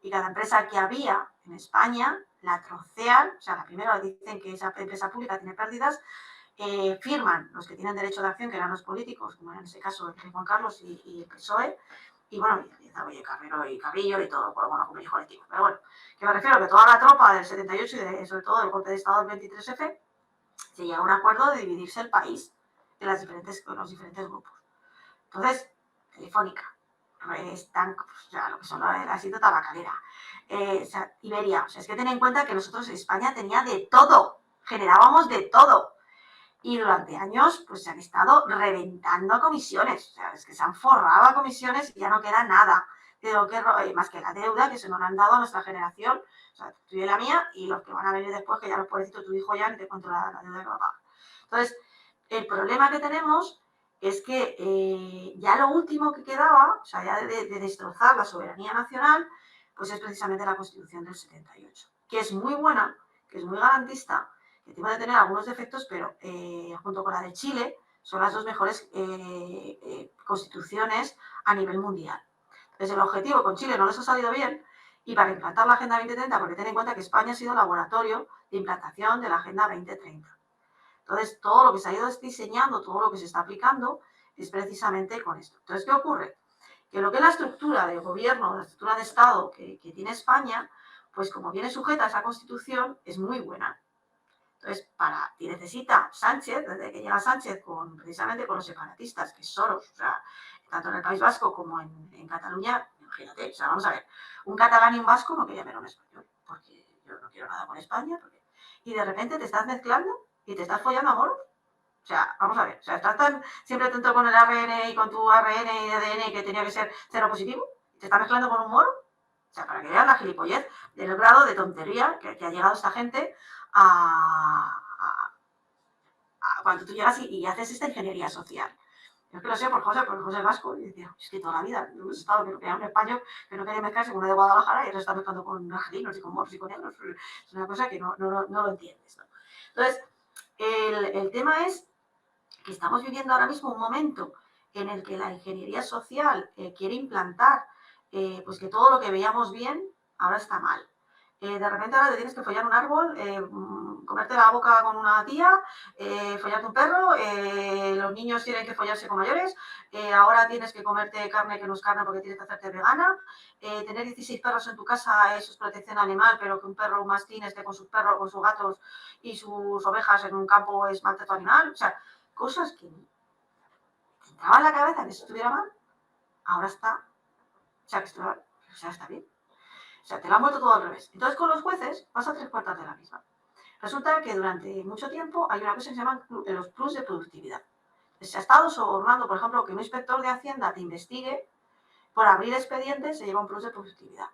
y cada empresa que había en España la trocean, o sea, la primera dicen que esa empresa pública tiene pérdidas, firman los que tienen derecho de acción, que eran los políticos, como en ese caso el rey Juan Carlos y el PSOE, y y Carrero y Carrillo y todo, como hijo colectivo. Pero bueno, que me refiero a que toda la tropa del 78 y sobre todo del golpe de Estado del 23F, se llega a un acuerdo de dividirse el país en los diferentes grupos. Entonces, Telefónica, lo que son la sitio tabacalera, Iberia, o sea, es que ten en cuenta que nosotros en España tenía de todo, generábamos de todo. Y durante años, pues se han estado reventando comisiones. O sea, es que se han forrado a comisiones y ya no queda nada de lo que, más que la deuda que se nos han dado a nuestra generación. O sea, tú y la mía y los que van a venir después, que ya los pobrecitos, tu hijo ya ni te cuento la deuda que va a pagar. Entonces, el problema que tenemos es que ya lo último que quedaba, o sea, ya de destrozar la soberanía nacional, pues es precisamente la Constitución del 78, que es muy buena, que es muy garantista, que tiene de tener algunos defectos, pero junto con la de Chile, son las dos mejores constituciones a nivel mundial. Entonces, el objetivo con Chile no les ha salido bien, y para implantar la Agenda 2030, porque ten en cuenta que España ha sido laboratorio de implantación de la Agenda 2030. Entonces, todo lo que se ha ido diseñando, todo lo que se está aplicando, es precisamente con esto. Entonces, ¿qué ocurre? Que lo que es la estructura de gobierno, la estructura de Estado que tiene España, pues como viene sujeta a esa Constitución, es muy buena. Entonces, y necesita Sánchez, desde que llega Sánchez precisamente con los separatistas, que es Soros, o sea, tanto en el País Vasco como en Cataluña, imagínate, o sea, vamos a ver, un catalán y un vasco no quería ver a un español, porque yo no quiero nada con España, y de repente te estás mezclando y te estás follando a moros. O sea, vamos a ver, o sea, estás siempre atento con el ARN y con tu ARN y ADN que tenía que ser cero positivo, y te estás mezclando con un moro. O sea, para que vean la gilipollez del grado de tontería que ha llegado esta gente cuando tú llegas y haces esta ingeniería social. Yo es que lo sé por José Vasco, y decía, es que toda la vida hemos estado que era un español que no quería mezclarse con uno de Guadalajara y ahora está mezclando con argelinos y con moros y con negros. Es una cosa que no lo entiendes, ¿no? Entonces, el tema es que estamos viviendo ahora mismo un momento en el que la ingeniería social quiere implantar pues que todo lo que veíamos bien ahora está mal. De repente ahora te tienes que follar un árbol, comerte la boca con una tía, follarte un perro, los niños tienen que follarse con mayores, ahora tienes que comerte carne que no es carne porque tienes que hacerte vegana, tener 16 perros en tu casa, eso es protección animal, pero que un perro, un mastín, esté con sus perros, con sus gatos y sus ovejas en un campo es maltrato animal. O sea, cosas que te entraba en la cabeza que eso estuviera mal, ahora está, está bien. O sea, te lo han vuelto todo al revés. Entonces, con los jueces pasa 3/4 de la misma. Resulta que durante mucho tiempo hay una cosa que se llaman los plus de productividad. Se ha estado sobornando, por ejemplo, que un inspector de Hacienda te investigue por abrir expedientes, se lleva un plus de productividad.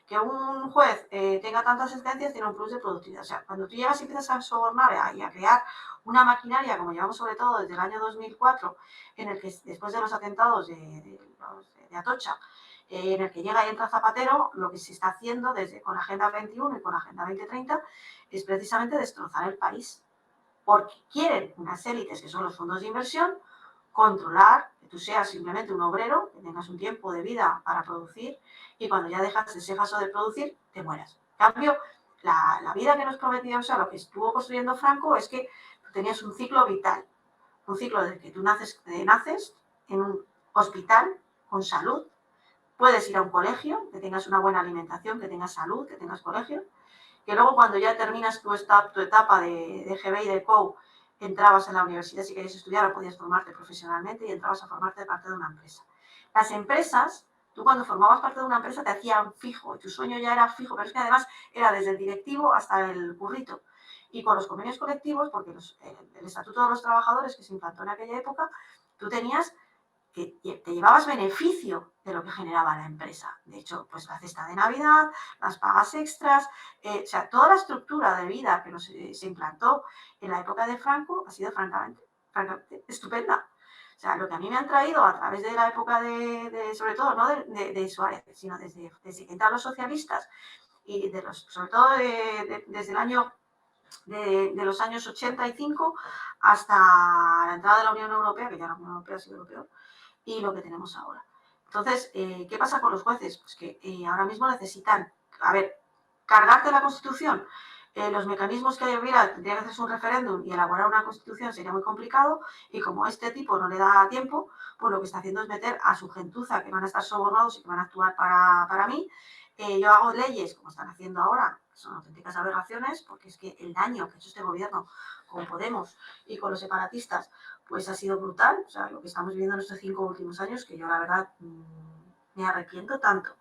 que un juez tenga tantas sentencias tiene un plus de productividad. O sea, cuando tú llegas y empiezas a sobornar y a crear una maquinaria, como llevamos sobre todo desde el año 2004, en el que después de los atentados de Atocha, en el que llega y entra Zapatero, lo que se está haciendo con la Agenda 21 y con la Agenda 2030 es precisamente destrozar el país. Porque quieren unas élites, que son los fondos de inversión, controlar que tú seas simplemente un obrero, que tengas un tiempo de vida para producir y cuando ya dejas ese paso de producir, te mueras. En cambio, la vida que nos prometía, o sea, lo que estuvo construyendo Franco es que tú tenías un ciclo vital, un ciclo de que tú naces en un hospital con salud, puedes ir a un colegio, que tengas una buena alimentación, que tengas salud, que tengas colegio, que luego cuando ya terminas tu etapa de GB y de COU, entrabas en la universidad si querías estudiar o podías formarte profesionalmente y entrabas a formarte parte de una empresa. Las empresas, tú cuando formabas parte de una empresa te hacían fijo, tu sueño ya era fijo, pero es que además era desde el directivo hasta el currito. Y con los convenios colectivos, porque el Estatuto de los Trabajadores que se implantó en aquella época, tú tenías que te llevabas beneficio de lo que generaba la empresa. De hecho, pues la cesta de Navidad, las pagas extras, o sea, toda la estructura de vida que se implantó en la época de Franco ha sido francamente estupenda. O sea, lo que a mí me han traído a través de la época sobre todo, no de Suárez, sino desde que entraron los socialistas y sobre todo desde el año de los años 85 hasta la entrada de la Unión Europea, que ya la Unión Europea ha sido lo peor, y lo que tenemos ahora. Entonces, ¿qué pasa con los jueces? Pues que ahora mismo necesitan, cargarte la Constitución. Los mecanismos que hubiera, tendría que hacerse un referéndum y elaborar una Constitución sería muy complicado, y como este tipo no le da tiempo, pues lo que está haciendo es meter a su gentuza, que van a estar sobornados y que van a actuar para mí. Yo hago leyes, como están haciendo ahora, que son auténticas aberraciones, porque es que el daño que ha hecho este gobierno con Podemos y con los separatistas pues ha sido brutal. O sea, lo que estamos viviendo en estos 5 últimos años, que yo la verdad me arrepiento tanto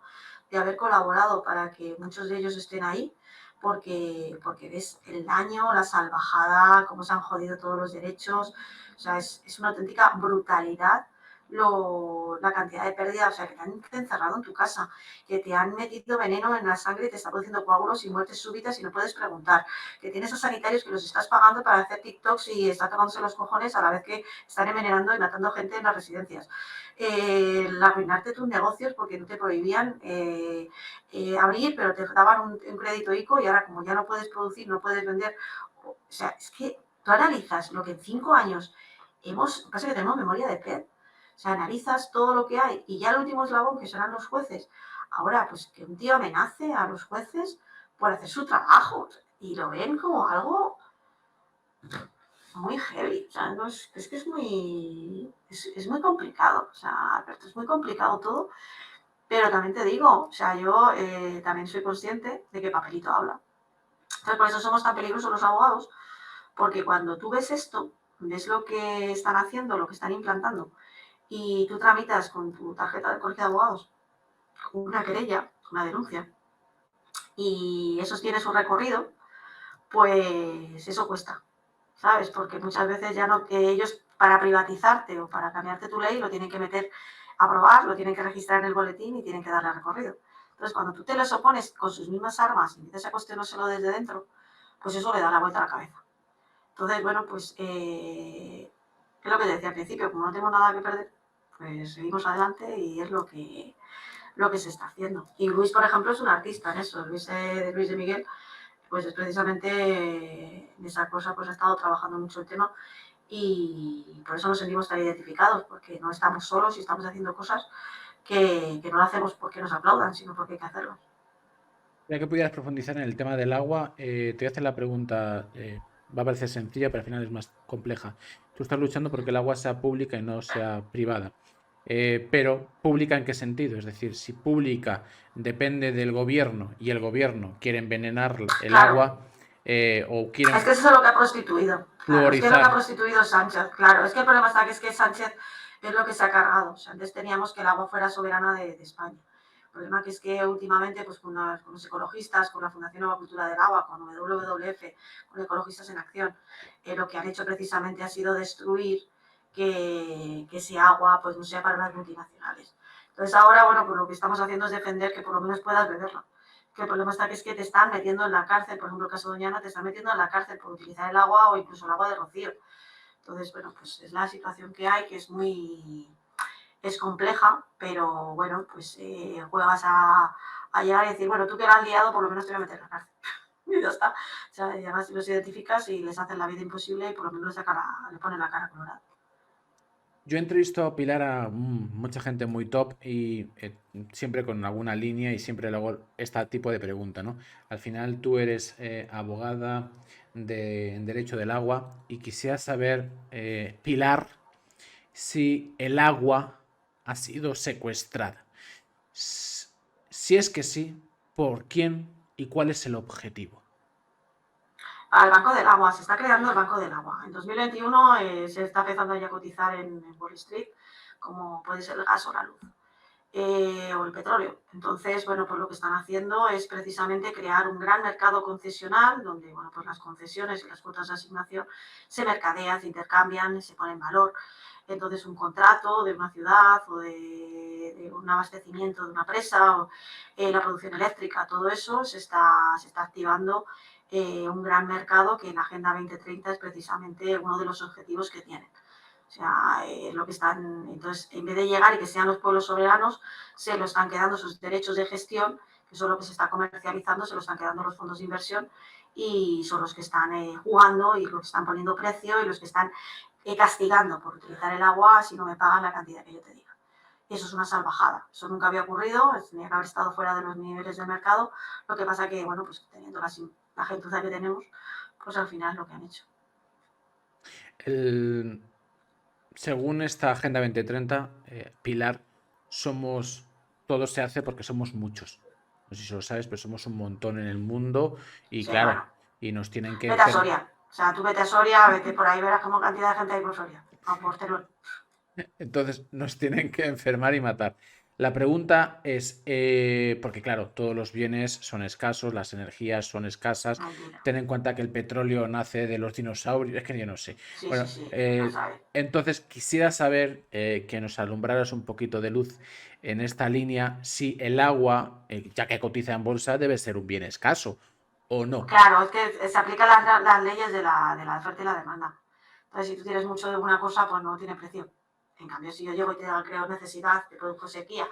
de haber colaborado para que muchos de ellos estén ahí, porque ves el daño, la salvajada, cómo se han jodido todos los derechos. O sea, es una auténtica brutalidad la cantidad de pérdidas, o sea, que te han encerrado en tu casa, que te han metido veneno en la sangre y te está produciendo coágulos y muertes súbitas y no puedes preguntar, que tienes a sanitarios que los estás pagando para hacer TikToks y están tocándose los cojones a la vez que están envenenando y matando gente en las residencias. Arruinarte tus negocios porque no te prohibían abrir, pero te daban un crédito ICO y ahora como ya no puedes producir, no puedes vender. O sea, es que tú analizas lo que en 5 años pasa que tenemos memoria de pez. O sea, analizas todo lo que hay y ya el último eslabón, que serán los jueces. Ahora, pues que un tío amenace a los jueces por hacer su trabajo y lo ven como algo muy heavy. O sea, no es que es muy complicado. O sea, Alberto, es muy complicado todo. Pero también te digo, o sea, yo también soy consciente de que papelito habla. Entonces, por eso somos tan peligrosos los abogados, porque cuando tú ves esto, ves lo que están haciendo, lo que están implantando, y tú tramitas con tu tarjeta de colegio de abogados una querella, una denuncia, y eso tiene su recorrido, pues eso cuesta, ¿sabes? Porque muchas veces ya no, que ellos para privatizarte o para cambiarte tu ley lo tienen que meter, aprobar, lo tienen que registrar en el boletín y tienen que darle recorrido. Entonces, cuando tú te les opones con sus mismas armas y empiezas a cuestionárselo desde dentro, pues eso le da la vuelta a la cabeza. Entonces, bueno, pues es lo que decía al principio, como no tengo nada que perder, pues seguimos adelante y es lo que se está haciendo. Y Luis, por ejemplo, es un artista en eso. Luis de Miguel, pues es precisamente en esa cosa, pues ha estado trabajando mucho el tema y por eso nos sentimos tan identificados, porque no estamos solos y estamos haciendo cosas que no lo hacemos porque nos aplaudan, sino porque hay que hacerlo. Ya que pudieras profundizar en el tema del agua, te voy a hacer la pregunta, va a parecer sencilla, pero al final es más compleja. Tú estás luchando porque el agua sea pública y no sea privada. Pero ¿pública en qué sentido? Es decir, si pública depende del gobierno y el gobierno quiere envenenar el Claro. agua o quieren Es que eso es lo que ha prostituido. Claro, es que es lo que ha fluorizar. prostituido Sánchez. Claro, es que el problema está que es que Sánchez es lo que se ha cargado. O sea, antes teníamos que el agua fuera soberana de España. El problema que es que últimamente, pues con los ecologistas, con la Fundación Nueva Cultura del Agua, con WWF, con Ecologistas en Acción, lo que han hecho precisamente ha sido destruir que ese agua pues no sea para las multinacionales. Entonces ahora, bueno, pues lo que estamos haciendo es defender que por lo menos puedas beberla. que el problema está que es que te están metiendo en la cárcel, por ejemplo, el caso de Doñana, te están metiendo en la cárcel por utilizar el agua o incluso el agua de rocío. Entonces, bueno, pues es la situación que hay, que es compleja, pero bueno, pues juegas a llegar y decir, bueno, tú que la has liado, por lo menos te voy a meter en la cárcel. Y ya está. O sea, y además los identificas y les hacen la vida imposible y por lo menos le ponen la cara colorada. Yo entrevisto a Pilar a mucha gente muy top y siempre con alguna línea y siempre luego este tipo de pregunta, ¿no? Al final tú eres abogada en derecho del agua y quisiera saber, Pilar, si el agua ha sido secuestrada. Si es que sí, ¿por quién y cuál es el objetivo? Al Banco del Agua, se está creando el Banco del Agua. En 2021 se está empezando ya a cotizar en Wall Street, como puede ser el gas o la luz. O el petróleo. Entonces, bueno, pues lo que están haciendo es precisamente crear un gran mercado concesional donde, bueno, pues las concesiones y las cuotas de asignación se mercadean, se intercambian, se ponen en valor. Entonces, un contrato de una ciudad o de un abastecimiento de una presa o la producción eléctrica, todo eso se está activando un gran mercado que en la Agenda 2030 es precisamente uno de los objetivos que tienen. O sea, lo que están, entonces, en vez de llegar y que sean los pueblos soberanos, se lo están quedando sus derechos de gestión, que son lo que se está comercializando, se lo están quedando los fondos de inversión y son los que están jugando y los que están poniendo precio y los que están castigando por utilizar el agua si no me pagan la cantidad que yo te diga. Eso es una salvajada. Eso nunca había ocurrido, tenía que haber estado fuera de los niveles del mercado. Lo que pasa que, bueno, pues teniendo la gentuza que tenemos, pues al final es lo que han hecho. Según esta Agenda 2030, Pilar, todo se hace porque somos muchos. No sé si lo sabes, pero somos un montón en el mundo y Sí, claro, bueno. y nos tienen que Vete a Soria. O sea, tú vete a Soria, vete por ahí, verás cómo cantidad de gente hay por Soria. A por Teruel. Entonces nos tienen que enfermar y matar. La pregunta es, porque claro, todos los bienes son escasos, las energías son escasas. Mentira. Ten en cuenta que el petróleo nace de los dinosaurios, es que yo no sé. Sí, Bueno, sí, sí, lo sabe. entonces quisiera saber que nos alumbraras un poquito de luz en esta línea, si el agua, ya que cotiza en bolsa, debe ser un bien escaso o no. Claro, es que se aplican las leyes de la oferta y la demanda. Entonces, si tú tienes mucho de una cosa, pues no tiene precio. En cambio, si yo llego y te creo necesidad, te produzco sequía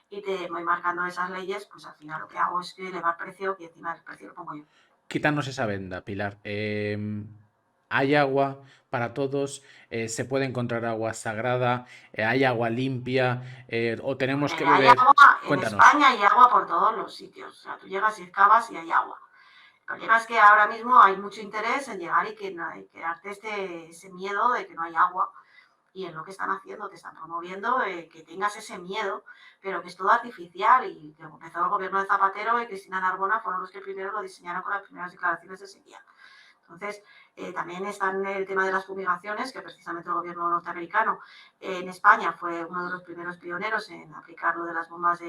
y te voy marcando esas leyes, pues al final lo que hago es que elevar precio y encima el precio lo pongo yo. Quítanos esa venda, Pilar. Hay agua para todos, se puede encontrar agua sagrada, hay agua limpia, o tenemos que Hay beber. agua, en Cuéntanos. España hay agua por todos los sitios. O sea, tú llegas y excavas y hay agua. El problema es que ahora mismo hay mucho interés en llegar y que darte ese miedo de que no hay agua. Y es lo que están haciendo, te están promoviendo que tengas ese miedo, pero que es todo artificial. Y que empezó el gobierno de Zapatero y Cristina Narbona fueron los que primero lo diseñaron con las primeras declaraciones de sequía. Entonces, también está el tema de las fumigaciones, que precisamente el gobierno norteamericano en España fue uno de los primeros pioneros en aplicar lo de las bombas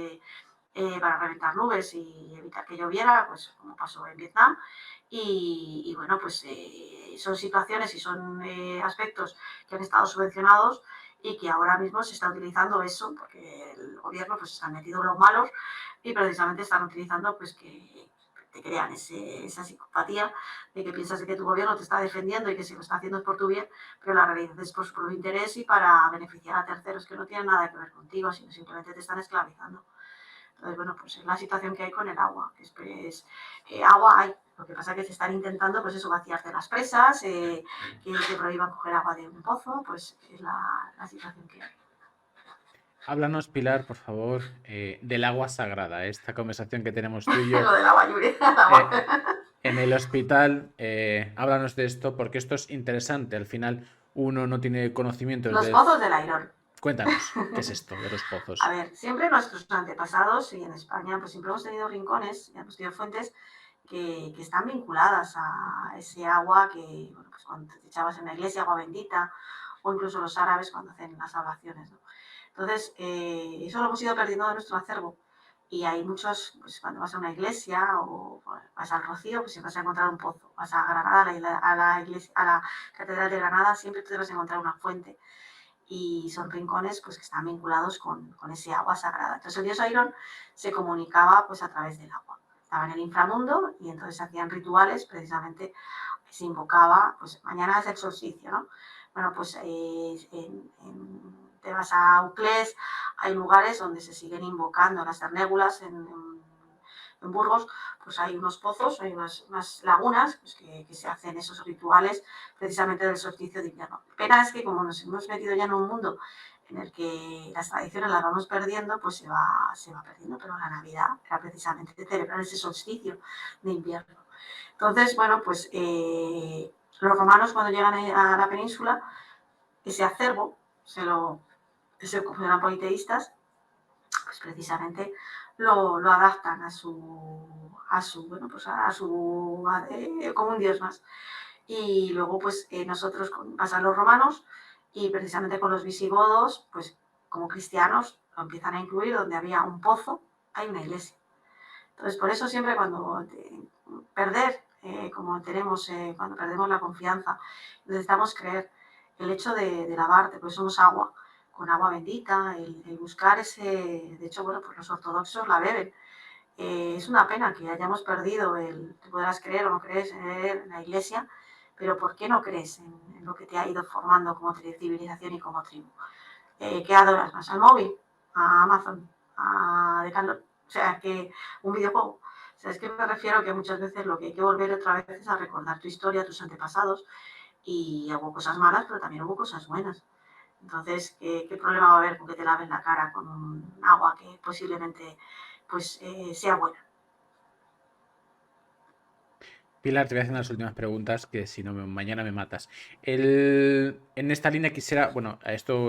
para reventar nubes y evitar que lloviera, pues como pasó en Vietnam. Y bueno, pues son situaciones y son aspectos que han estado subvencionados y que ahora mismo se está utilizando eso, porque el gobierno pues están metidos los malos y precisamente están utilizando pues que te crean esa psicopatía de que piensas que tu gobierno te está defendiendo y que si lo está haciendo es por tu bien, pero la realidad es por su propio interés y para beneficiar a terceros que no tienen nada que ver contigo, sino simplemente te están esclavizando. Entonces, bueno, pues es la situación que hay con el agua. Agua hay. Lo que pasa es que se están intentando, pues eso, vaciarte las presas, que te prohíban coger agua de un pozo, pues es la situación que hay. Háblanos, Pilar, por favor, del agua sagrada, esta conversación que tenemos tú y yo. Lo del agua lluvia. En el hospital, háblanos de esto, porque esto es interesante. Al final, uno no tiene conocimientos Los de. pozos del Airón. Cuéntanos, ¿qué es esto de los pozos? A ver, siempre nuestros antepasados y en España, pues siempre hemos tenido rincones y hemos tenido fuentes que están vinculadas a ese agua que, bueno, pues cuando te echabas en la iglesia, agua bendita, o incluso los árabes cuando hacen las salvaciones, ¿no? Entonces, eso lo hemos ido perdiendo de nuestro acervo. Y hay muchos, pues cuando vas a una iglesia o vas al Rocío, pues siempre vas a encontrar un pozo. Vas a Granada, a la Catedral de Granada, siempre te vas a encontrar una fuente. Y son rincones pues, que están vinculados con ese agua sagrada. Entonces el dios Airón se comunicaba pues, a través del agua. estaba en el inframundo y entonces se hacían rituales, precisamente se invocaba, pues mañana es el solsticio, ¿no? Bueno, pues te vas a Uclés, hay lugares donde se siguen invocando las ternégulas en Burgos, pues hay unos pozos, hay unas lagunas pues que se hacen esos rituales precisamente del solsticio de invierno. Pena es que como nos hemos metido ya en un mundo en el que las tradiciones las vamos perdiendo, pues se va perdiendo, pero la Navidad era precisamente celebrar ese solsticio de invierno. Entonces, bueno, pues los romanos cuando llegan a la península, ese acervo, como eran politeístas, pues precisamente lo adaptan como un dios más. Y luego, pues nosotros pasan los romanos y precisamente con los visigodos, pues como cristianos, lo empiezan a incluir donde había un pozo, hay una iglesia. Entonces, por eso siempre cuando como cuando perdemos la confianza, necesitamos creer el hecho de lavarte, porque somos agua, con agua bendita, el buscar de hecho, bueno, pues los ortodoxos la beben. Es una pena que hayamos perdido tú podrás creer o no crees en la iglesia, pero ¿por qué no crees en lo que te ha ido formando como civilización y como tribu? ¿Qué adoras más? ¿Al móvil? ¿A Amazon? ¿A Decathlon? O sea, que un videojuego. O sea, es que me refiero que muchas veces lo que hay que volver otra vez es a recordar tu historia, tus antepasados, y hubo cosas malas, pero también hubo cosas buenas. Entonces, ¿qué problema va a haber con que te laven la cara con un agua que posiblemente sea buena? Pilar, te voy a hacer unas últimas preguntas que si no, mañana me matas. En esta línea quisiera, bueno,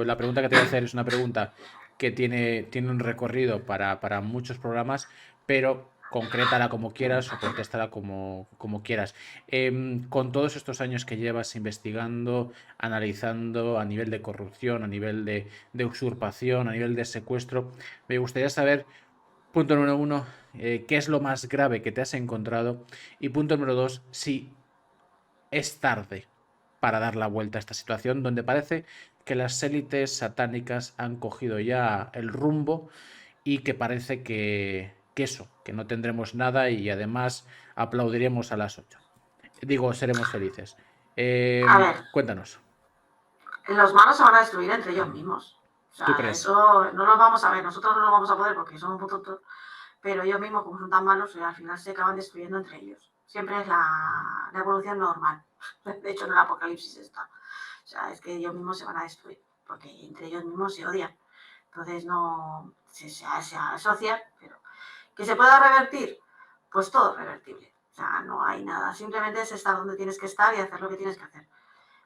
la pregunta que te voy a hacer es una pregunta que tiene un recorrido para muchos programas, pero concrétala como quieras o contéstala como quieras. Con todos estos años que llevas investigando, analizando a nivel de corrupción, a nivel de usurpación, a nivel de secuestro, me gustaría saber, punto número uno, ¿qué es lo más grave que te has encontrado? Y punto número dos, si es tarde para dar la vuelta a esta situación donde parece que las élites satánicas han cogido ya el rumbo y que parece que no tendremos nada y además aplaudiremos a las 8. Digo, seremos felices. A ver, Cuéntanos, los malos se van a destruir entre ellos mismos. O ¿tú sea, crees? eso no lo vamos a ver. Nosotros no lo vamos a poder porque somos muy tontos, pero ellos mismos, como son tan malos, al final se acaban destruyendo entre ellos. Siempre es la evolución normal. De hecho, en el apocalipsis está. O sea, es que ellos mismos se van a destruir, porque entre ellos mismos se odian. Entonces no se asocian, pero que se pueda revertir, pues todo es revertible. O sea, no hay nada. Simplemente es estar donde tienes que estar y hacer lo que tienes que hacer.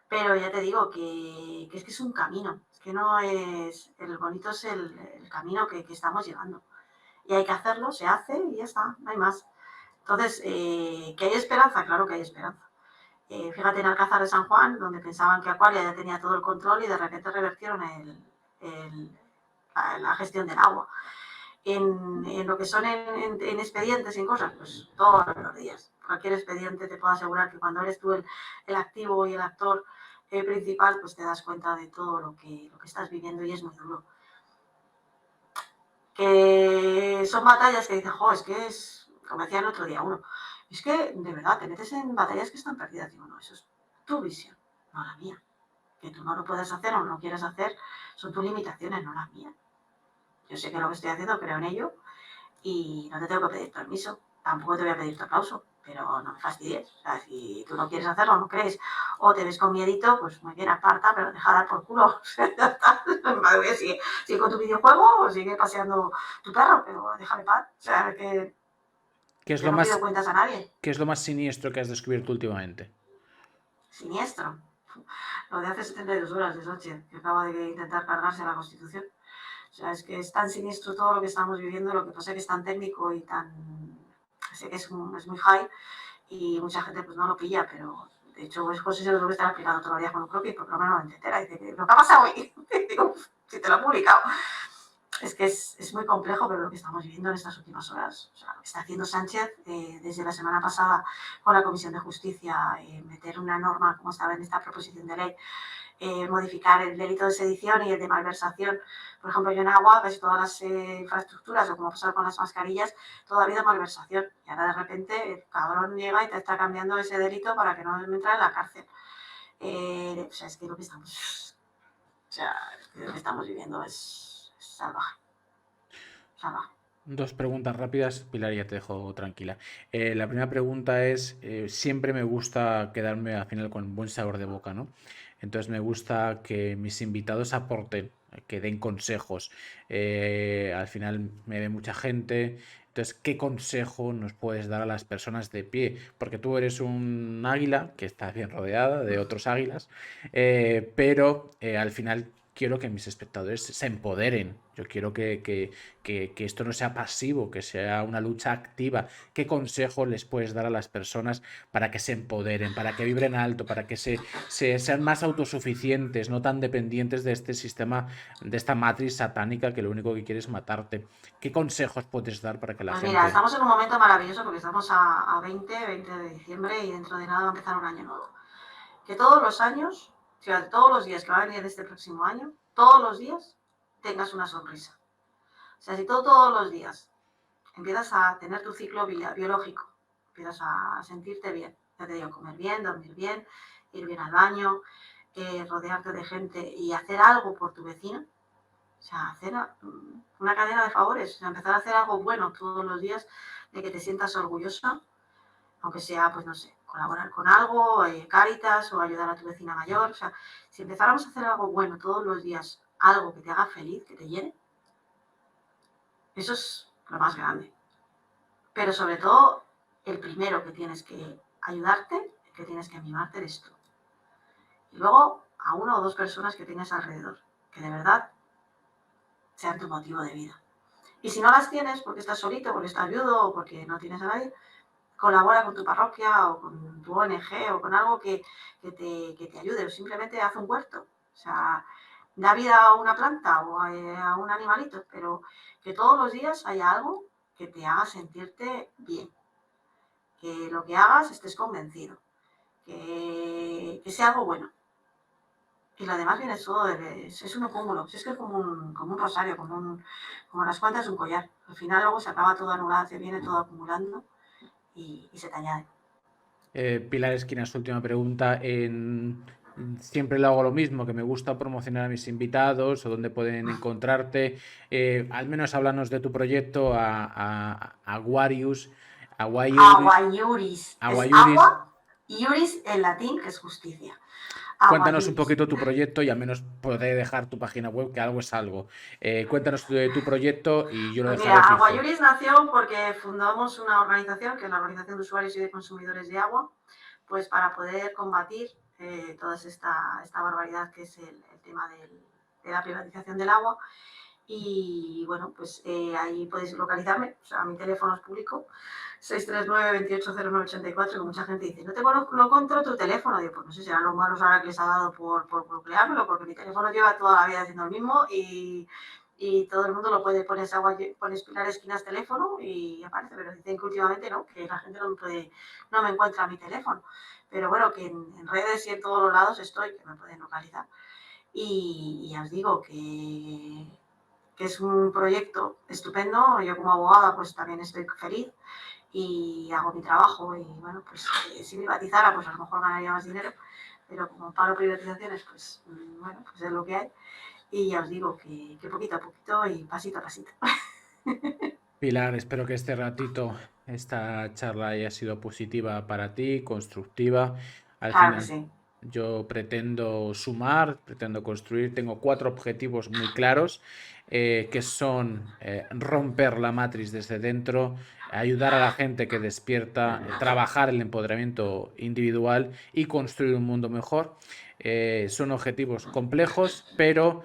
Pero ya te digo que es un camino. Es que no es... El bonito es el camino que estamos llevando. Y hay que hacerlo, se hace y ya está, no hay más. Entonces, ¿que hay esperanza? Claro que hay esperanza. Fíjate en Alcázar de San Juan, donde pensaban que Aqualia ya tenía todo el control y de repente revertieron la gestión del agua. En lo que son en expedientes y en cosas, pues todos los días. Cualquier expediente te puedo asegurar que cuando eres tú el activo y el actor principal, pues te das cuenta de todo lo que estás viviendo y es muy duro. Que son batallas que dicen, es que es, como decía el otro día uno, es que de verdad te metes en batallas que están perdidas. Digo, no, eso es tu visión, no la mía. Que tú no lo puedes hacer o no lo quieres hacer, son tus limitaciones, no las mías. Yo sé que lo que estoy haciendo, creo en ello y no te tengo que pedir permiso, tampoco te voy a pedir tu aplauso, pero no me fastidies. O sea, si tú no quieres hacerlo, no crees, o te ves con miedito, pues muy bien, aparta, pero deja dar por culo. O sea, ya está. Sigue con tu videojuego o sigue paseando tu perro, pero déjame paz. O sea, que ¿Qué es yo lo no pido más, cuentas a nadie. qué es lo más siniestro que has descubierto últimamente? Siniestro. Lo de hace 72 horas de noche, que acaba de intentar cargarse la Constitución. O sea, es que es tan siniestro todo lo que estamos viviendo, lo que pasa es que es tan técnico y tan... Sé que es muy high y mucha gente pues no lo pilla, pero de hecho es José se lo debe estar explicando todos los días con un croquis, porque no me lo entera. Dice, ¿lo que ha pasado hoy? Digo, si te lo he publicado. Es que es muy complejo, pero lo que estamos viviendo en estas últimas horas, o sea, lo que está haciendo Sánchez desde la semana pasada con la Comisión de Justicia, meter una norma como estaba en esta proposición de ley, modificar el delito de sedición y el de malversación. Por ejemplo, yo en agua, casi todas las infraestructuras, o como pasar con las mascarillas, todo ha habido malversación. Y ahora de repente el cabrón llega y te está cambiando ese delito para que no entre en la cárcel. O sea, es que lo que estamos... O sea, lo que estamos viviendo es salvaje. Salvaje. Dos preguntas rápidas, Pilar, ya te dejo tranquila. La primera pregunta es, siempre me gusta quedarme al final con buen sabor de boca, ¿no? Entonces me gusta que mis invitados aporten, que den consejos. Al final me ve mucha gente. Entonces, ¿qué consejo nos puedes dar a las personas de pie? Porque tú eres un águila que está bien rodeada de otros águilas, pero al final quiero que mis espectadores se empoderen. Yo quiero que esto no sea pasivo, que sea una lucha activa. ¿Qué consejo les puedes dar a las personas para que se empoderen, para que vibren alto, para que sean más autosuficientes, no tan dependientes de este sistema, de esta matriz satánica que lo único que quiere es matarte? ¿Qué consejos puedes dar para que la Pues gente... mira, estamos en un momento maravilloso porque estamos a 20 de diciembre y dentro de nada va a empezar un año nuevo. Que todos los años, o sea, todos los días que va a venir este próximo año, todos los días tengas una sonrisa. O sea, si todos los días empiezas a tener tu ciclo biológico, empiezas a sentirte bien, ya te digo, comer bien, dormir bien, ir bien al baño, rodearte de gente y hacer algo por tu vecino, o sea, hacer una cadena de favores, o sea, empezar a hacer algo bueno todos los días, de que te sientas orgullosa, aunque sea, pues no sé, colaborar con algo, Cáritas o ayudar a tu vecina mayor, o sea, si empezáramos a hacer algo bueno todos los días, algo que te haga feliz, que te llene, eso es lo más grande. Pero sobre todo, el primero que tienes que ayudarte, el que tienes que mimarte eres tú. Y luego a una o dos personas que tienes alrededor, que de verdad sean tu motivo de vida. Y si no las tienes, porque estás solito, porque estás viudo o porque no tienes a nadie, colabora con tu parroquia o con tu ONG o con algo que te ayude, o simplemente haz un huerto. O sea, da vida a una planta o a un animalito, pero que todos los días haya algo que te haga sentirte bien. Que lo que hagas estés convencido. Que sea algo bueno. Y lo demás viene todo, es un acúmulo. Es que es como un rosario, como las cuentas de un collar. Al final luego se acaba todo anulado, se viene todo acumulando y se te añade. Pilar Esquinas, última pregunta. Siempre lo hago lo mismo, que me gusta promocionar a mis invitados o dónde pueden encontrarte. Al menos háblanos de tu proyecto a Aguarius. Aguayuris. Es Aguayuris. agua y iuris en latín, que es justicia. Cuéntanos un Aguayuris. poquito tu proyecto y al menos podré dejar tu página web, que algo es algo. Cuéntanos de tu proyecto y yo lo Pues dejaré mira, fijo. Aguayuris nació porque fundamos una organización, que es la Organización de Usuarios y de Consumidores de Agua, pues para poder combatir toda esta barbaridad que es el tema de la privatización del agua. Y bueno, pues ahí podéis localizarme, o sea, mi teléfono es público, 639-280984, que mucha gente dice, no te conozco, no encuentro tu teléfono. Digo, pues no sé, serán los malos ahora que les ha dado por bloqueármelo, porque mi teléfono lleva toda la vida haciendo el mismo y todo el mundo lo puede, pones Pilar Esquinas teléfono y aparece, pero dicen que últimamente no, que la gente no me encuentra mi teléfono. Pero bueno, que en redes y en todos los lados estoy, que me pueden localizar. Y ya os digo que es un proyecto estupendo. Yo como abogada pues también estoy feliz y hago mi trabajo y bueno, pues si privatizara pues a lo mejor ganaría más dinero, pero como paro privatizaciones pues bueno, pues es lo que hay. Y ya os digo que poquito a poquito y pasito a pasito. Pilar, espero que este ratito, esta charla haya sido positiva para ti, constructiva. Al Claro que final, sí. yo pretendo sumar, pretendo construir. Tengo 4 objetivos muy claros, que son romper la matriz desde dentro, ayudar a la gente que despierta, trabajar el empoderamiento individual y construir un mundo mejor. Son objetivos complejos, pero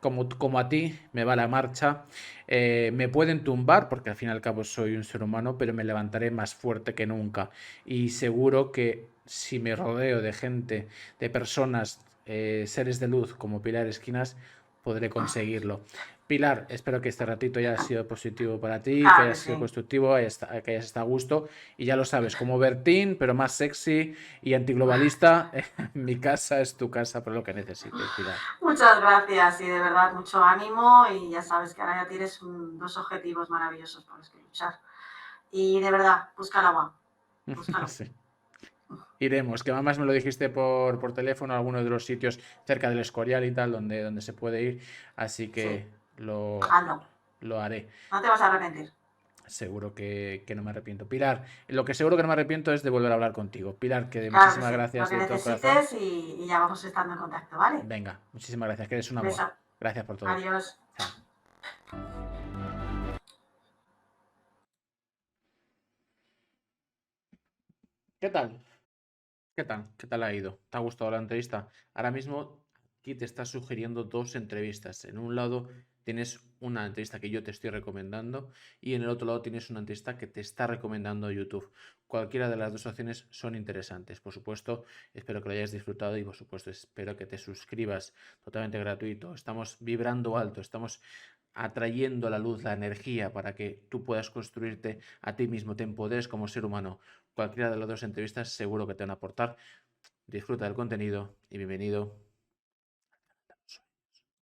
como a ti me va la marcha. Me pueden tumbar porque al fin y al cabo soy un ser humano, pero me levantaré más fuerte que nunca. Y seguro que si me rodeo de gente, de personas, seres de luz como Pilar Esquinas, podré conseguirlo. Pilar, espero que este ratito haya sido positivo para ti, que Claro haya que sido sí. constructivo, que hayas estado a gusto. Y ya lo sabes, como Bertín, pero más sexy y antiglobalista, mi casa es tu casa para lo que necesites, Pilar. Muchas gracias y de verdad mucho ánimo y ya sabes que ahora ya tienes dos objetivos maravillosos por los que luchar. Y de verdad, busca el agua, búscalo. Sí. Iremos, que además me lo dijiste por teléfono, alguno de los sitios cerca del Escorial y tal, donde se puede ir. Así Sí, que hazlo, lo haré. no te vas a arrepentir. Seguro que no me arrepiento. Pilar, lo que seguro que no me arrepiento es de volver a hablar contigo. Pilar, que de Claro que muchísimas sí, lo gracias que de todo corazón. necesites y ya vamos estando en contacto, ¿vale? Venga, muchísimas gracias, que eres un Un amor. beso, Gracias por todo. adiós. Chao. ¿Qué tal? ¿Qué tal? ¿Qué tal ha ido? ¿Te ha gustado la entrevista? Ahora mismo aquí te está sugiriendo dos entrevistas. En un lado tienes una entrevista que yo te estoy recomendando y en el otro lado tienes una entrevista que te está recomendando YouTube. Cualquiera de las dos opciones son interesantes. Por supuesto, espero que lo hayas disfrutado y por supuesto espero que te suscribas totalmente gratuito. Estamos vibrando alto, estamos atrayendo la luz, la energía para que tú puedas construirte a ti mismo, te empoderes como ser humano. Cualquiera de las dos entrevistas seguro que te van a aportar. Disfruta del contenido y bienvenido